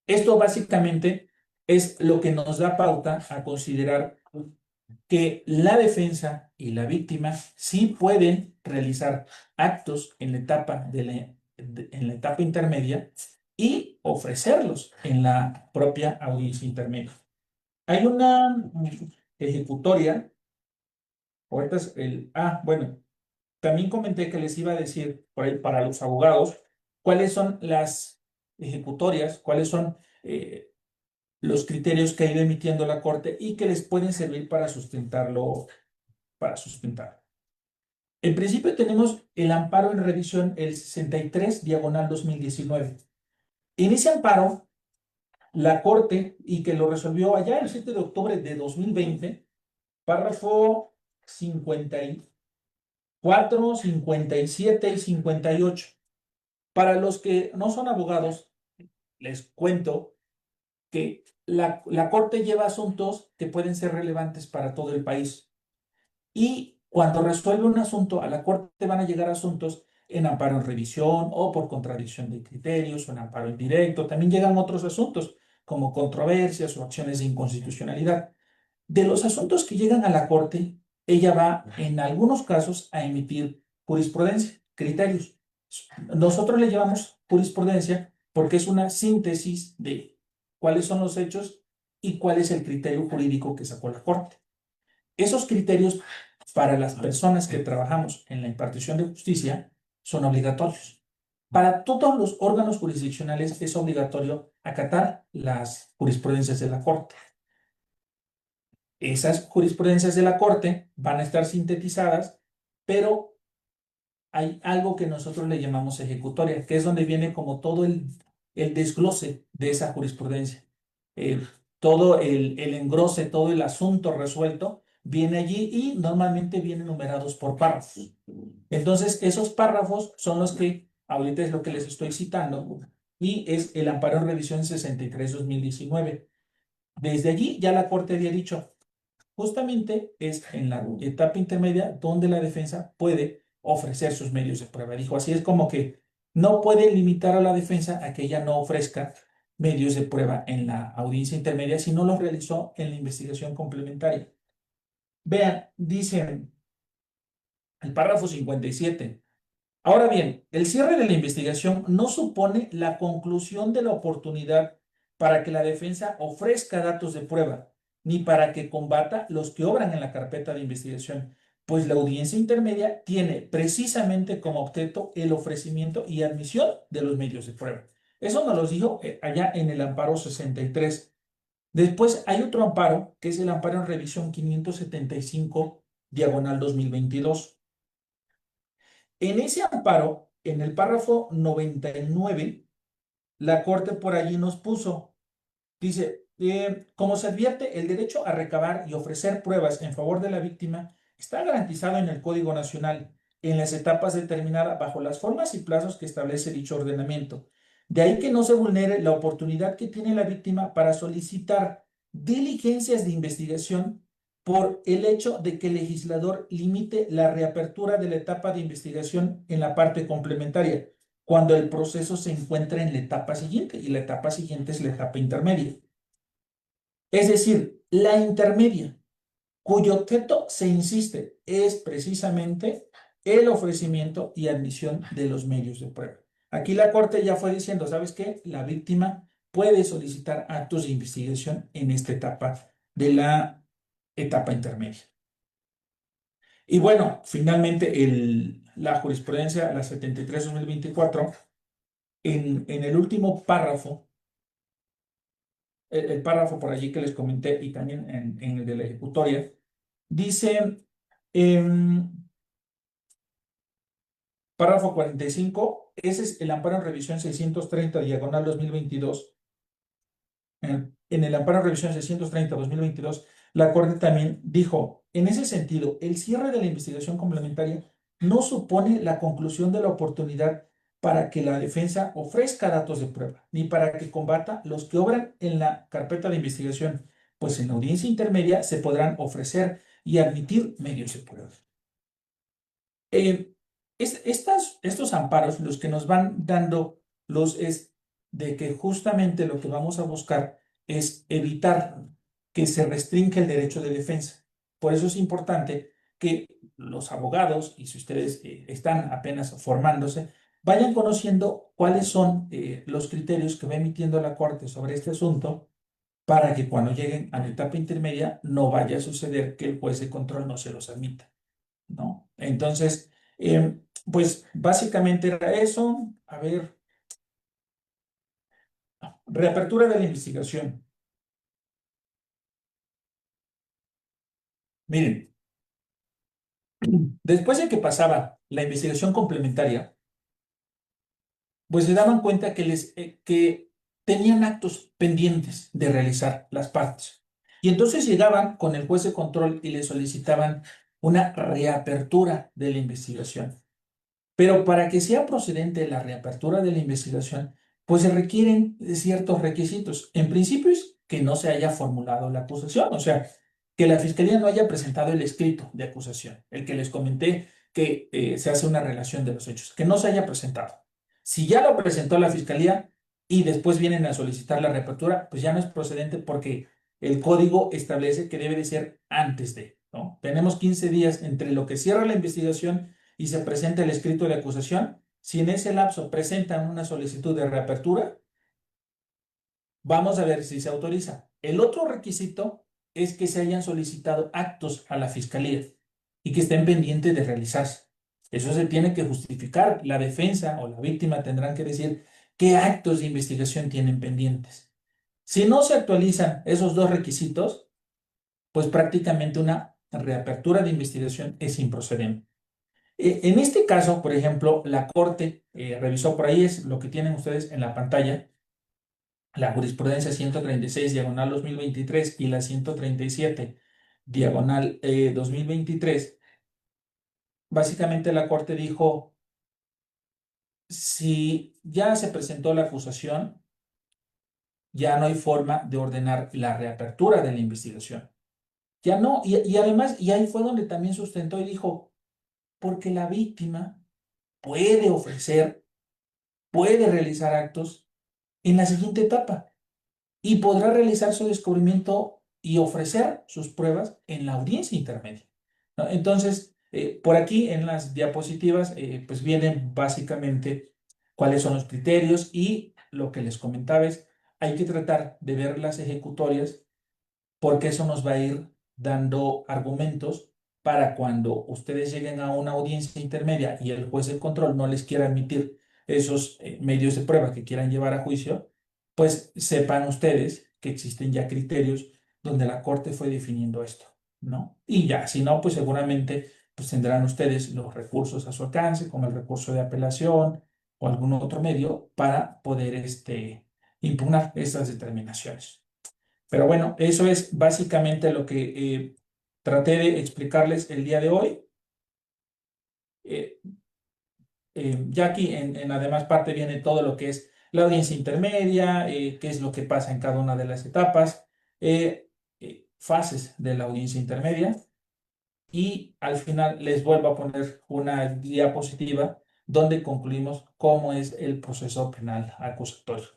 Esto básicamente es lo que nos da pauta a considerar que la defensa y la víctima sí pueden realizar actos en la etapa, en la etapa intermedia y ofrecerlos en la propia audiencia intermedia. Hay una ejecutoria, ahorita es bueno, también comenté que les iba a decir por ahí para los abogados cuáles son las ejecutorias, cuáles son los criterios que ha ido emitiendo la Corte y que les pueden servir para sustentarlo, para sustentar. En principio tenemos el amparo en revisión, el 63/2019. En ese amparo, la Corte, y que lo resolvió allá el 7 de octubre de 2020, párrafo 54, 57 y 58. Para los que no son abogados, les cuento que la Corte lleva asuntos que pueden ser relevantes para todo el país. Y cuando resuelve un asunto, a la Corte van a llegar asuntos en amparo en revisión o por contradicción de criterios o en amparo indirecto. También llegan otros asuntos como controversias o acciones de inconstitucionalidad. De los asuntos que llegan a la Corte, ella va en algunos casos a emitir jurisprudencia, criterios. Nosotros le llamamos jurisprudencia porque es una síntesis de cuáles son los hechos y cuál es el criterio jurídico que sacó la Corte. Esos criterios para las personas que trabajamos en la impartición de justicia son obligatorios. Para todos los órganos jurisdiccionales es obligatorio acatar las jurisprudencias de la Corte. Esas jurisprudencias de la Corte van a estar sintetizadas, pero hay algo que nosotros le llamamos ejecutoria, que es donde viene como todo el desglose de esa jurisprudencia. Todo el engrose, todo el asunto resuelto viene allí y normalmente vienen numerados por párrafos. Entonces, esos párrafos son los que ahorita es lo que les estoy citando y es el amparo en revisión 63/2019. Desde allí ya la Corte había dicho, justamente es en la etapa intermedia donde la defensa puede ofrecer sus medios de prueba. Dijo, así es como que no puede limitar a la defensa a que ella no ofrezca medios de prueba en la audiencia intermedia si no los realizó en la investigación complementaria. Vean, dicen el párrafo 57. Ahora bien, el cierre de la investigación no supone la conclusión de la oportunidad para que la defensa ofrezca datos de prueba, ni para que combata los que obran en la carpeta de investigación, pues la audiencia intermedia tiene precisamente como objeto el ofrecimiento y admisión de los medios de prueba. Eso nos lo dijo allá en el amparo 63. Después hay otro amparo, que es el amparo en revisión 575/2022. En ese amparo, en el párrafo 99, la Corte por allí nos puso, dice, como se advierte, el derecho a recabar y ofrecer pruebas en favor de la víctima está garantizado en el Código Nacional en las etapas determinadas bajo las formas y plazos que establece dicho ordenamiento. De ahí que no se vulnere la oportunidad que tiene la víctima para solicitar diligencias de investigación por el hecho de que el legislador limite la reapertura de la etapa de investigación en la parte complementaria, cuando el proceso se encuentra en la etapa siguiente, y la etapa siguiente es la etapa intermedia. Es decir, la intermedia, cuyo objeto se insiste es precisamente el ofrecimiento y admisión de los medios de prueba. Aquí la Corte ya fue diciendo, ¿sabes qué? La víctima puede solicitar actos de investigación en esta etapa de la etapa intermedia. Y bueno, finalmente la jurisprudencia, la 73/2024, en el último párrafo, el párrafo por allí que les comenté y también en el de la ejecutoria, dice, em, párrafo 45, ese es el amparo en revisión 630, diagonal 2022. En el amparo en revisión 630/2022, la Corte también dijo, en ese sentido, el cierre de la investigación complementaria no supone la conclusión de la oportunidad para que la defensa ofrezca datos de prueba, ni para que combata los que obran en la carpeta de investigación, pues en la audiencia intermedia se podrán ofrecer y admitir medios de prueba. Estos amparos, los que nos van dando es de que justamente lo que vamos a buscar es evitar que se restrinja el derecho de defensa. Por eso es importante que los abogados, y si ustedes están apenas formándose, vayan conociendo cuáles son los criterios que va emitiendo la Corte sobre este asunto para que cuando lleguen a la etapa intermedia no vaya a suceder que el juez de control no se los admita, ¿no? Entonces, pues básicamente era eso. A ver, reapertura de la investigación. Miren, después de que pasaba la investigación complementaria, pues se daban cuenta que tenían actos pendientes de realizar las partes. Y entonces llegaban con el juez de control y le solicitaban una reapertura de la investigación. Pero para que sea procedente la reapertura de la investigación, pues se requieren ciertos requisitos. En principio es que no se haya formulado la acusación, o sea, que la fiscalía no haya presentado el escrito de acusación, el que les comenté que se hace una relación de los hechos, que no se haya presentado. Si ya lo presentó la fiscalía y después vienen a solicitar la reapertura, pues ya no es procedente porque el código establece que debe de ser antes de, ¿no? Tenemos 15 días entre lo que cierra la investigación y se presenta el escrito de acusación. Si en ese lapso presentan una solicitud de reapertura, vamos a ver si se autoriza. El otro requisito es que se hayan solicitado actos a la fiscalía y que estén pendientes de realizarse. Eso se tiene que justificar. La defensa o la víctima tendrán que decir qué actos de investigación tienen pendientes. Si no se actualizan esos dos requisitos, pues prácticamente una reapertura de investigación es improcedente. En este caso, por ejemplo, la Corte revisó por ahí, es lo que tienen ustedes en la pantalla, la jurisprudencia 136, diagonal 2023 y la 137, diagonal 2023. Básicamente la Corte dijo, si ya se presentó la acusación, ya no hay forma de ordenar la reapertura de la investigación. Ya no, y además, y ahí fue donde también sustentó y dijo, porque la víctima puede ofrecer, puede realizar actos en la siguiente etapa y podrá realizar su descubrimiento y ofrecer sus pruebas en la audiencia intermedia, ¿no? Entonces, por aquí en las diapositivas, pues vienen básicamente cuáles son los criterios y lo que les comentaba es, hay que tratar de ver las ejecutorias porque eso nos va a ir dando argumentos para cuando ustedes lleguen a una audiencia intermedia y el juez de control no les quiera admitir esos medios de prueba que quieran llevar a juicio, pues sepan ustedes que existen ya criterios donde la Corte fue definiendo esto, ¿no? Y ya, si no, pues seguramente pues tendrán ustedes los recursos a su alcance, como el recurso de apelación o algún otro medio para poder impugnar estas determinaciones. Pero bueno, eso es básicamente lo que traté de explicarles el día de hoy. Eh, ya aquí en la demás parte viene todo lo que es la audiencia intermedia, qué es lo que pasa en cada una de las etapas, fases de la audiencia intermedia y al final les vuelvo a poner una diapositiva donde concluimos cómo es el proceso penal acusatorio.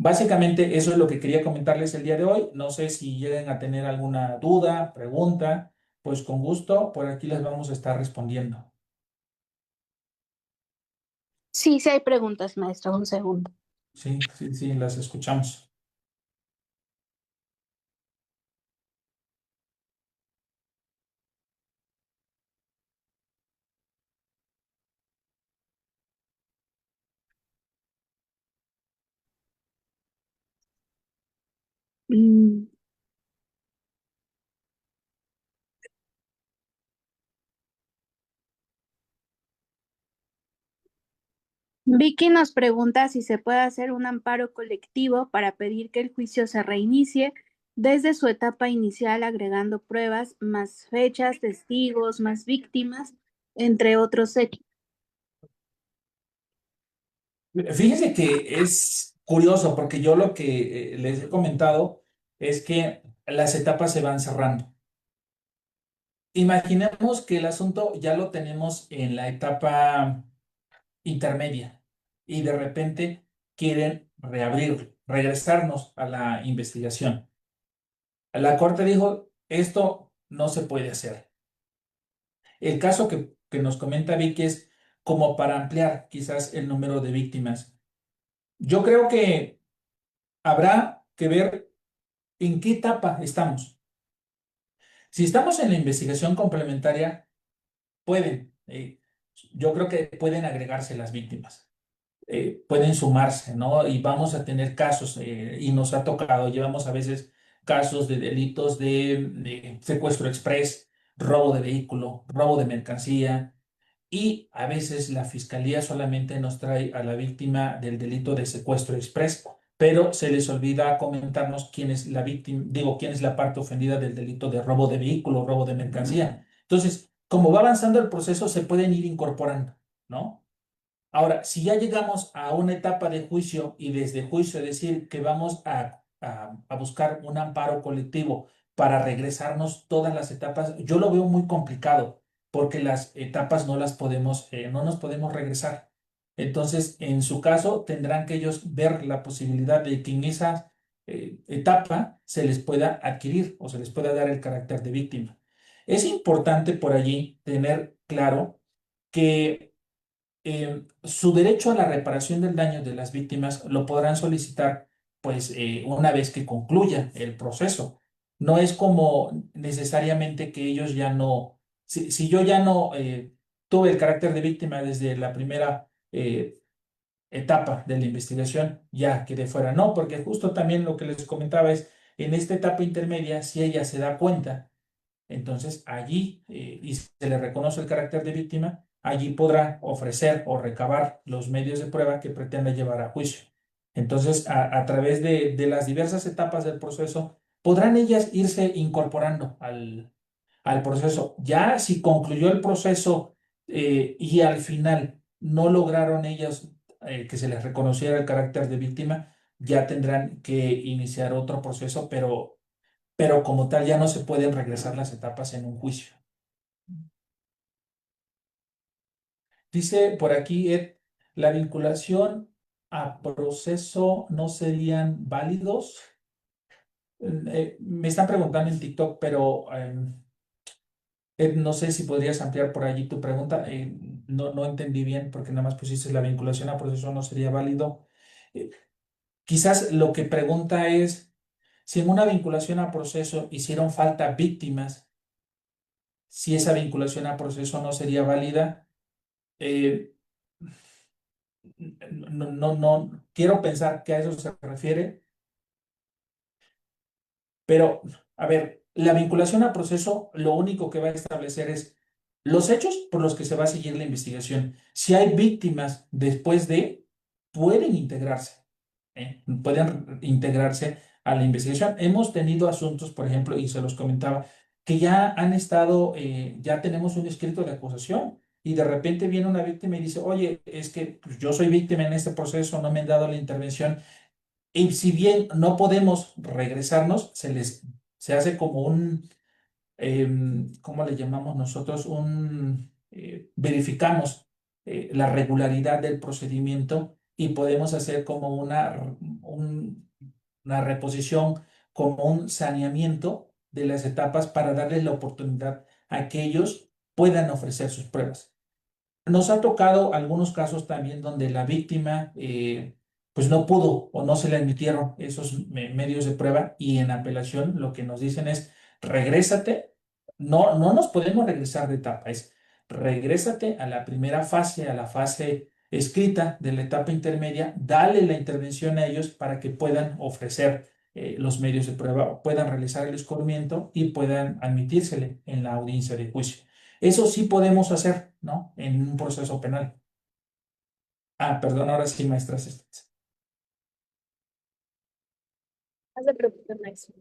Básicamente eso es lo que quería comentarles el día de hoy. No sé si lleguen a tener alguna duda, pregunta, pues con gusto por aquí les vamos a estar respondiendo. Sí, sí hay preguntas, maestra, un segundo. Sí, sí, sí, las escuchamos. Mm, Vicky nos pregunta si se puede hacer un amparo colectivo para pedir que el juicio se reinicie desde su etapa inicial, agregando pruebas, más fechas, testigos, más víctimas, entre otros hechos. Fíjense que es curioso porque yo lo que les he comentado es que las etapas se van cerrando. Imaginemos que el asunto ya lo tenemos en la etapa intermedia y de repente quieren reabrir, regresarnos a la investigación. La corte dijo, esto no se puede hacer. El caso que nos comenta Vicky es como para ampliar quizás el número de víctimas. Yo creo que habrá que ver en qué etapa estamos. Si estamos en la investigación complementaria, pueden, yo creo que pueden agregarse las víctimas. Pueden sumarse, ¿no? Y vamos a tener casos, y nos ha tocado, llevamos a veces casos de delitos de secuestro express, robo de vehículo, robo de mercancía, y a veces la fiscalía solamente nos trae a la víctima del delito de secuestro express, pero se les olvida comentarnos quién es la víctima, digo, quién es la parte ofendida del delito de robo de vehículo, robo de mercancía. Entonces, como va avanzando el proceso, se pueden ir incorporando, ¿no? Ahora, si ya llegamos a una etapa de juicio y desde juicio decir que vamos a buscar un amparo colectivo para regresarnos todas las etapas, yo lo veo muy complicado porque las etapas no las podemos, no nos podemos regresar. Entonces, en su caso, tendrán que ellos ver la posibilidad de que en esa etapa se les pueda adquirir o se les pueda dar el carácter de víctima. Es importante por allí tener claro que su derecho a la reparación del daño de las víctimas lo podrán solicitar pues una vez que concluya el proceso. No es como necesariamente que ellos ya no, si yo ya no tuve el carácter de víctima desde la primera etapa de la investigación, ya quedé fuera. No, porque justo también lo que les comentaba es, en esta etapa intermedia, si ella se da cuenta entonces, allí, y se le reconoce el carácter de víctima, allí podrá ofrecer o recabar los medios de prueba que pretenda llevar a juicio. Entonces, a través de las diversas etapas del proceso, podrán ellas irse incorporando al proceso. Ya si concluyó el proceso y al final no lograron ellas que se les reconociera el carácter de víctima, ya tendrán que iniciar otro proceso, pero como tal ya no se pueden regresar las etapas en un juicio. Dice por aquí, Ed, la vinculación a proceso no serían válidos. Me están preguntando en TikTok, pero Ed, no sé si podrías ampliar por allí tu pregunta. No entendí bien porque nada más pusiste la vinculación a proceso no sería válido. Eh, Quizás lo que pregunta es si en una vinculación a proceso hicieron falta víctimas, si esa vinculación a proceso no sería válida. Eh, no, quiero pensar que a eso se refiere, pero a ver, la vinculación a proceso lo único que va a establecer es los hechos por los que se va a seguir la investigación. Si hay víctimas después de, pueden integrarse, pueden integrarse a la investigación. Hemos tenido asuntos, por ejemplo, y se los comentaba, que ya han estado, ya tenemos un escrito de acusación. Y de repente viene una víctima y dice, oye, es que pues, yo soy víctima en este proceso, no me han dado la intervención. Y si bien no podemos regresarnos, se hace como un, ¿cómo le llamamos nosotros? Verificamos la regularidad del procedimiento y podemos hacer como una reposición, como un saneamiento de las etapas para darles la oportunidad a que ellos puedan ofrecer sus pruebas. Nos ha tocado algunos casos también donde la víctima pues no pudo o no se le admitieron esos medios de prueba, y en apelación lo que nos dicen es regrésate, no nos podemos regresar de etapa, es regrésate a la primera fase, a la fase escrita de la etapa intermedia, dale la intervención a ellos para que puedan ofrecer los medios de prueba, puedan realizar el escurrimiento y puedan admitírsele en la audiencia de juicio. Eso sí podemos hacer, ¿no? En un proceso penal. Ah, perdón, ahora sí, maestra. No se preocupe, maestro.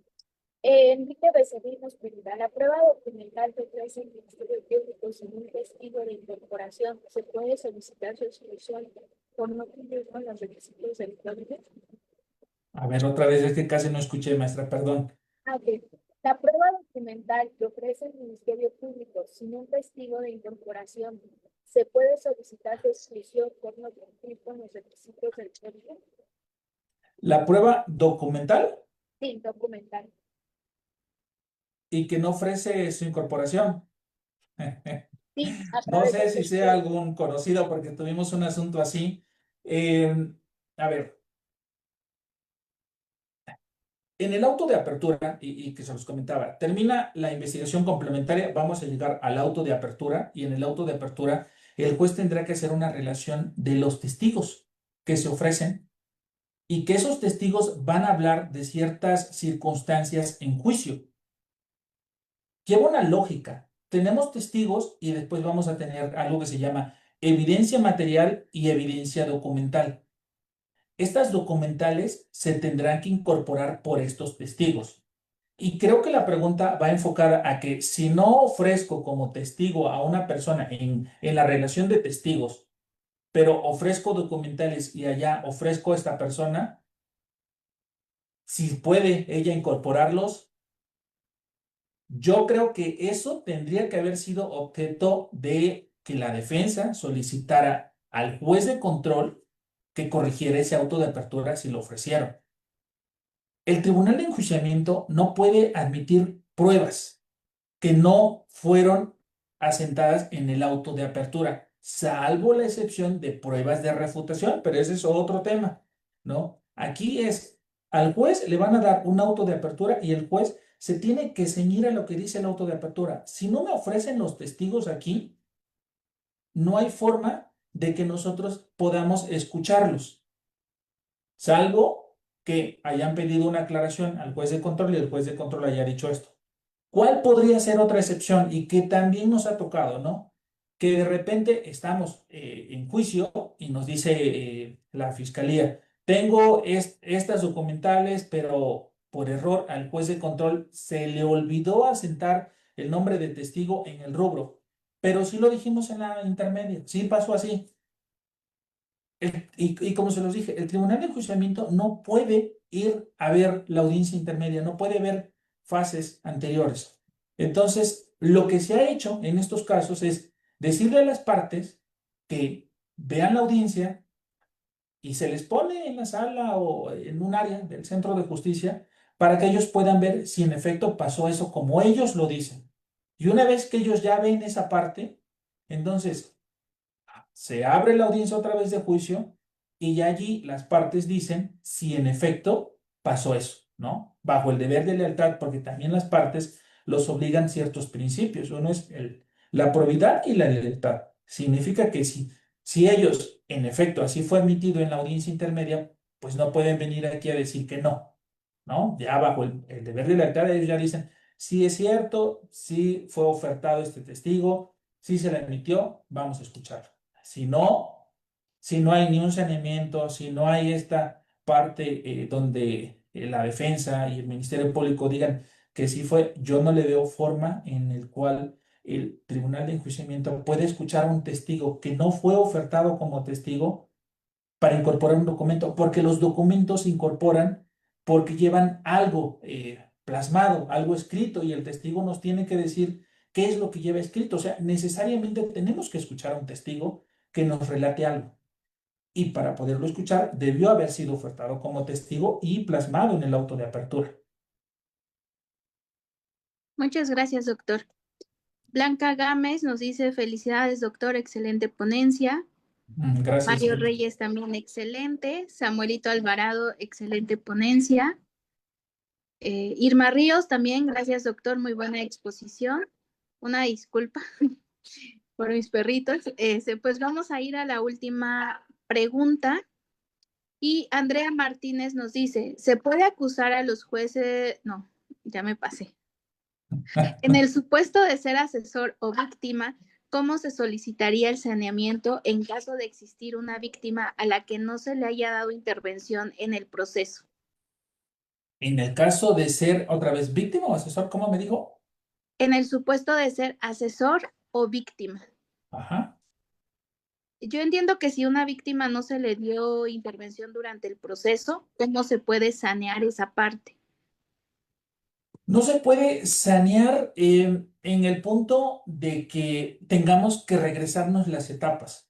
Enrique Becerril nos pregunta, la prueba documental que ofrece el Ministerio Público sin un testigo de incorporación, ¿se puede solicitar su exclusión por no cumplir con los requisitos del código? A ver, otra vez, es que casi no escuché, maestra, perdón. Ok. La prueba documental que ofrece el Ministerio Público sin un testigo de incorporación, ¿se puede solicitar su exclusión por no cumplir con los requisitos del código? La prueba documental Sí, documental. y que no ofrece su incorporación. Sí, a No través de sé si sea testigo. algún conocido porque tuvimos un asunto así. Eh, a ver, en el auto de apertura, y que se los comentaba, termina la investigación complementaria, vamos a llegar al auto de apertura, y en el auto de apertura el juez tendrá que hacer una relación de los testigos que se ofrecen, y que esos testigos van a hablar de ciertas circunstancias en juicio. Lleva una lógica. Tenemos testigos y después vamos a tener algo que se llama evidencia material y evidencia documental. Estas documentales se tendrán que incorporar por estos testigos. Y creo que la pregunta va enfocada a que si no ofrezco como testigo a una persona en la relación de testigos, pero ofrezco documentales y allá ofrezco a esta persona, si puede ella incorporarlos. Yo creo que eso tendría que haber sido objeto de que la defensa solicitara al juez de control que corrigiera ese auto de apertura si lo ofrecieron. El tribunal de enjuiciamiento no puede admitir pruebas que no fueron asentadas en el auto de apertura, salvo la excepción de pruebas de refutación, pero ese es otro tema, ¿no? Aquí es, al juez le van a dar un auto de apertura y el juez se tiene que ceñir a lo que dice el auto de apertura. Si no me ofrecen los testigos aquí, no hay forma de que nosotros podamos escucharlos, salvo que hayan pedido una aclaración al juez de control y el juez de control haya dicho esto. ¿Cuál podría ser otra excepción y que también nos ha tocado, ¿no? Que de repente estamos en juicio y nos dice la fiscalía, tengo estas documentales, pero por error al juez de control se le olvidó asentar el nombre de testigo en el rubro, pero sí lo dijimos en la intermedia, sí pasó así. Y como se los dije, el tribunal de enjuiciamiento no puede ir a ver la audiencia intermedia, no puede ver fases anteriores. Entonces, lo que se ha hecho en estos casos es decirle a las partes que vean la audiencia y se les pone en la sala o en un área del centro de justicia para que ellos puedan ver si en efecto pasó eso como ellos lo dicen. Y una vez que ellos ya ven esa parte, entonces se abre la audiencia otra vez de juicio y ya allí las partes dicen si en efecto pasó eso, ¿no? Bajo el deber de lealtad, porque también las partes los obligan ciertos principios. Uno es la probidad y la lealtad. Significa que si ellos, en efecto, así fue admitido en la audiencia intermedia, pues no pueden venir aquí a decir que no, ¿no? Ya bajo el deber de lealtad ellos ya dicen, si es cierto, si fue ofertado este testigo, si se le admitió, vamos a escucharlo. Si no, si no hay ni un saneamiento, si no hay esta parte donde la defensa y el Ministerio Público digan que sí fue, yo no le veo forma en el cual el Tribunal de Enjuiciamiento puede escuchar a un testigo que no fue ofertado como testigo para incorporar un documento, porque los documentos se incorporan porque llevan algo plasmado, algo escrito, y el testigo nos tiene que decir qué es lo que lleva escrito. O sea, necesariamente tenemos que escuchar a un testigo que nos relate algo. y para poderlo escuchar debió haber sido ofertado como testigo y plasmado en el auto de apertura. Muchas gracias, doctor. Blanca Gámez nos dice, felicidades, doctor, excelente ponencia. Gracias. Mario Reyes también excelente. Samuelito Alvarado, excelente ponencia. Irma Ríos también, gracias, doctor, muy buena exposición. Una disculpa por mis perritos. Pues vamos a ir a la última pregunta. Y Andrea Martínez nos dice, ¿se puede acusar a los jueces? No, ya me pasé. En el supuesto de ser asesor o víctima, ¿cómo se solicitaría el saneamiento en caso de existir una víctima a la que no se le haya dado intervención en el proceso? En el caso de ser otra vez víctima o asesor, ¿cómo me dijo? En el supuesto de ser asesor o víctima. Ajá. Yo entiendo que si una víctima no se le dio intervención durante el proceso, ¿cómo se puede sanear esa parte? No se puede sanear en el punto de que tengamos que regresarnos las etapas.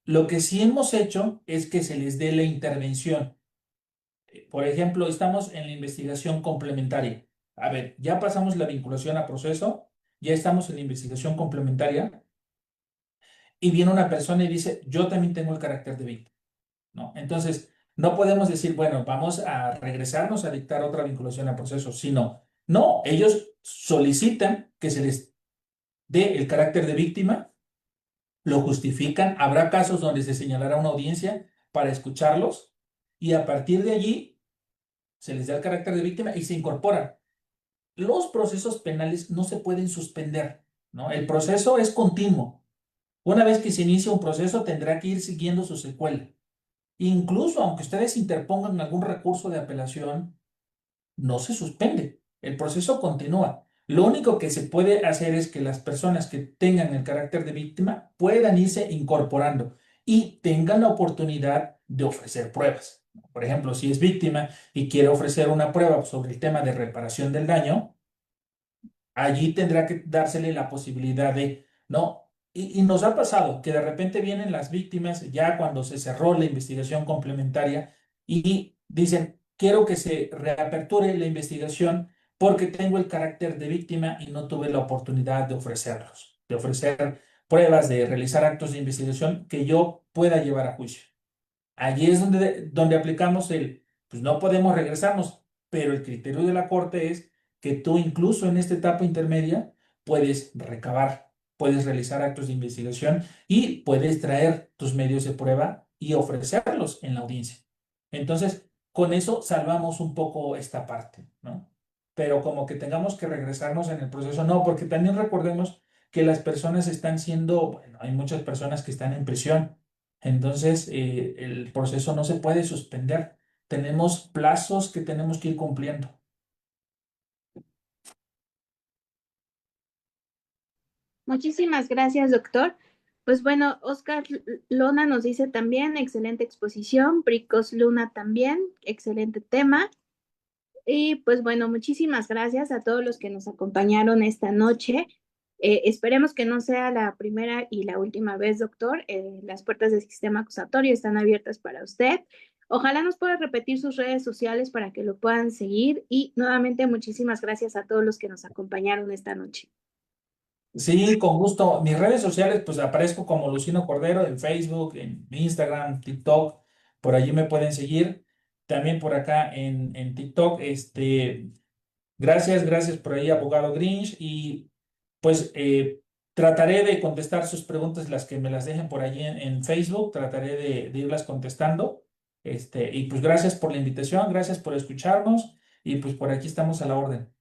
Lo que sí hemos hecho es que se les dé la intervención. Por ejemplo, estamos en la investigación complementaria. A ver, ya pasamos la vinculación a proceso, ya estamos en la investigación complementaria y viene una persona y dice, yo también tengo el carácter de víctima, ¿no? Entonces, no podemos decir, bueno, vamos a regresarnos a dictar otra vinculación a proceso, sino, no, ellos solicitan que se les dé el carácter de víctima, lo justifican, habrá casos donde se señalará una audiencia para escucharlos y a partir de allí se les da el carácter de víctima y se incorporan. Los procesos penales no se pueden suspender, ¿no? El proceso es continuo. Una vez que se inicia un proceso, tendrá que ir siguiendo su secuela. Incluso aunque ustedes interpongan algún recurso de apelación, no se suspende. El proceso continúa. Lo único que se puede hacer es que las personas que tengan el carácter de víctima puedan irse incorporando y tengan la oportunidad de ofrecer pruebas. Por ejemplo, si es víctima y quiere ofrecer una prueba sobre el tema de reparación del daño, allí tendrá que dársele la posibilidad de, no, y nos ha pasado que de repente vienen las víctimas ya cuando se cerró la investigación complementaria y dicen, quiero que se reaperture la investigación porque tengo el carácter de víctima y no tuve la oportunidad de ofrecerlos, de ofrecer pruebas, de realizar actos de investigación que yo pueda llevar a juicio. Allí es donde aplicamos pues no podemos regresarnos, pero el criterio de la Corte es que tú incluso en esta etapa intermedia puedes recabar, puedes realizar actos de investigación y puedes traer tus medios de prueba y ofrecerlos en la audiencia. Entonces, con eso salvamos un poco esta parte, ¿no? Pero como que tengamos que regresarnos en el proceso, no, porque también recordemos que las personas están siendo, bueno, hay muchas personas que están en prisión. Entonces, el proceso no se puede suspender. Tenemos plazos que tenemos que ir cumpliendo. Muchísimas gracias, doctor. Pues bueno, Oscar Lona nos dice también, excelente exposición. Bricos Luna también, excelente tema. Y pues bueno, muchísimas gracias a todos los que nos acompañaron esta noche. Esperemos que no sea la primera y la última vez, doctor. Las puertas del sistema acusatorio están abiertas para usted. Ojalá nos pueda repetir sus redes sociales para que lo puedan seguir. Y nuevamente, muchísimas gracias a todos los que nos acompañaron esta noche. Sí, con gusto. Mis redes sociales, pues aparezco como Lucino Cordero en Facebook, en Instagram, TikTok. Por allí me pueden seguir. También por acá en TikTok. Gracias por ahí, abogado Grinch. Y pues trataré de contestar sus preguntas, las que me las dejen por allí en Facebook. Trataré de irlas contestando. Y pues gracias por la invitación, gracias por escucharnos. Y pues por aquí estamos a la orden.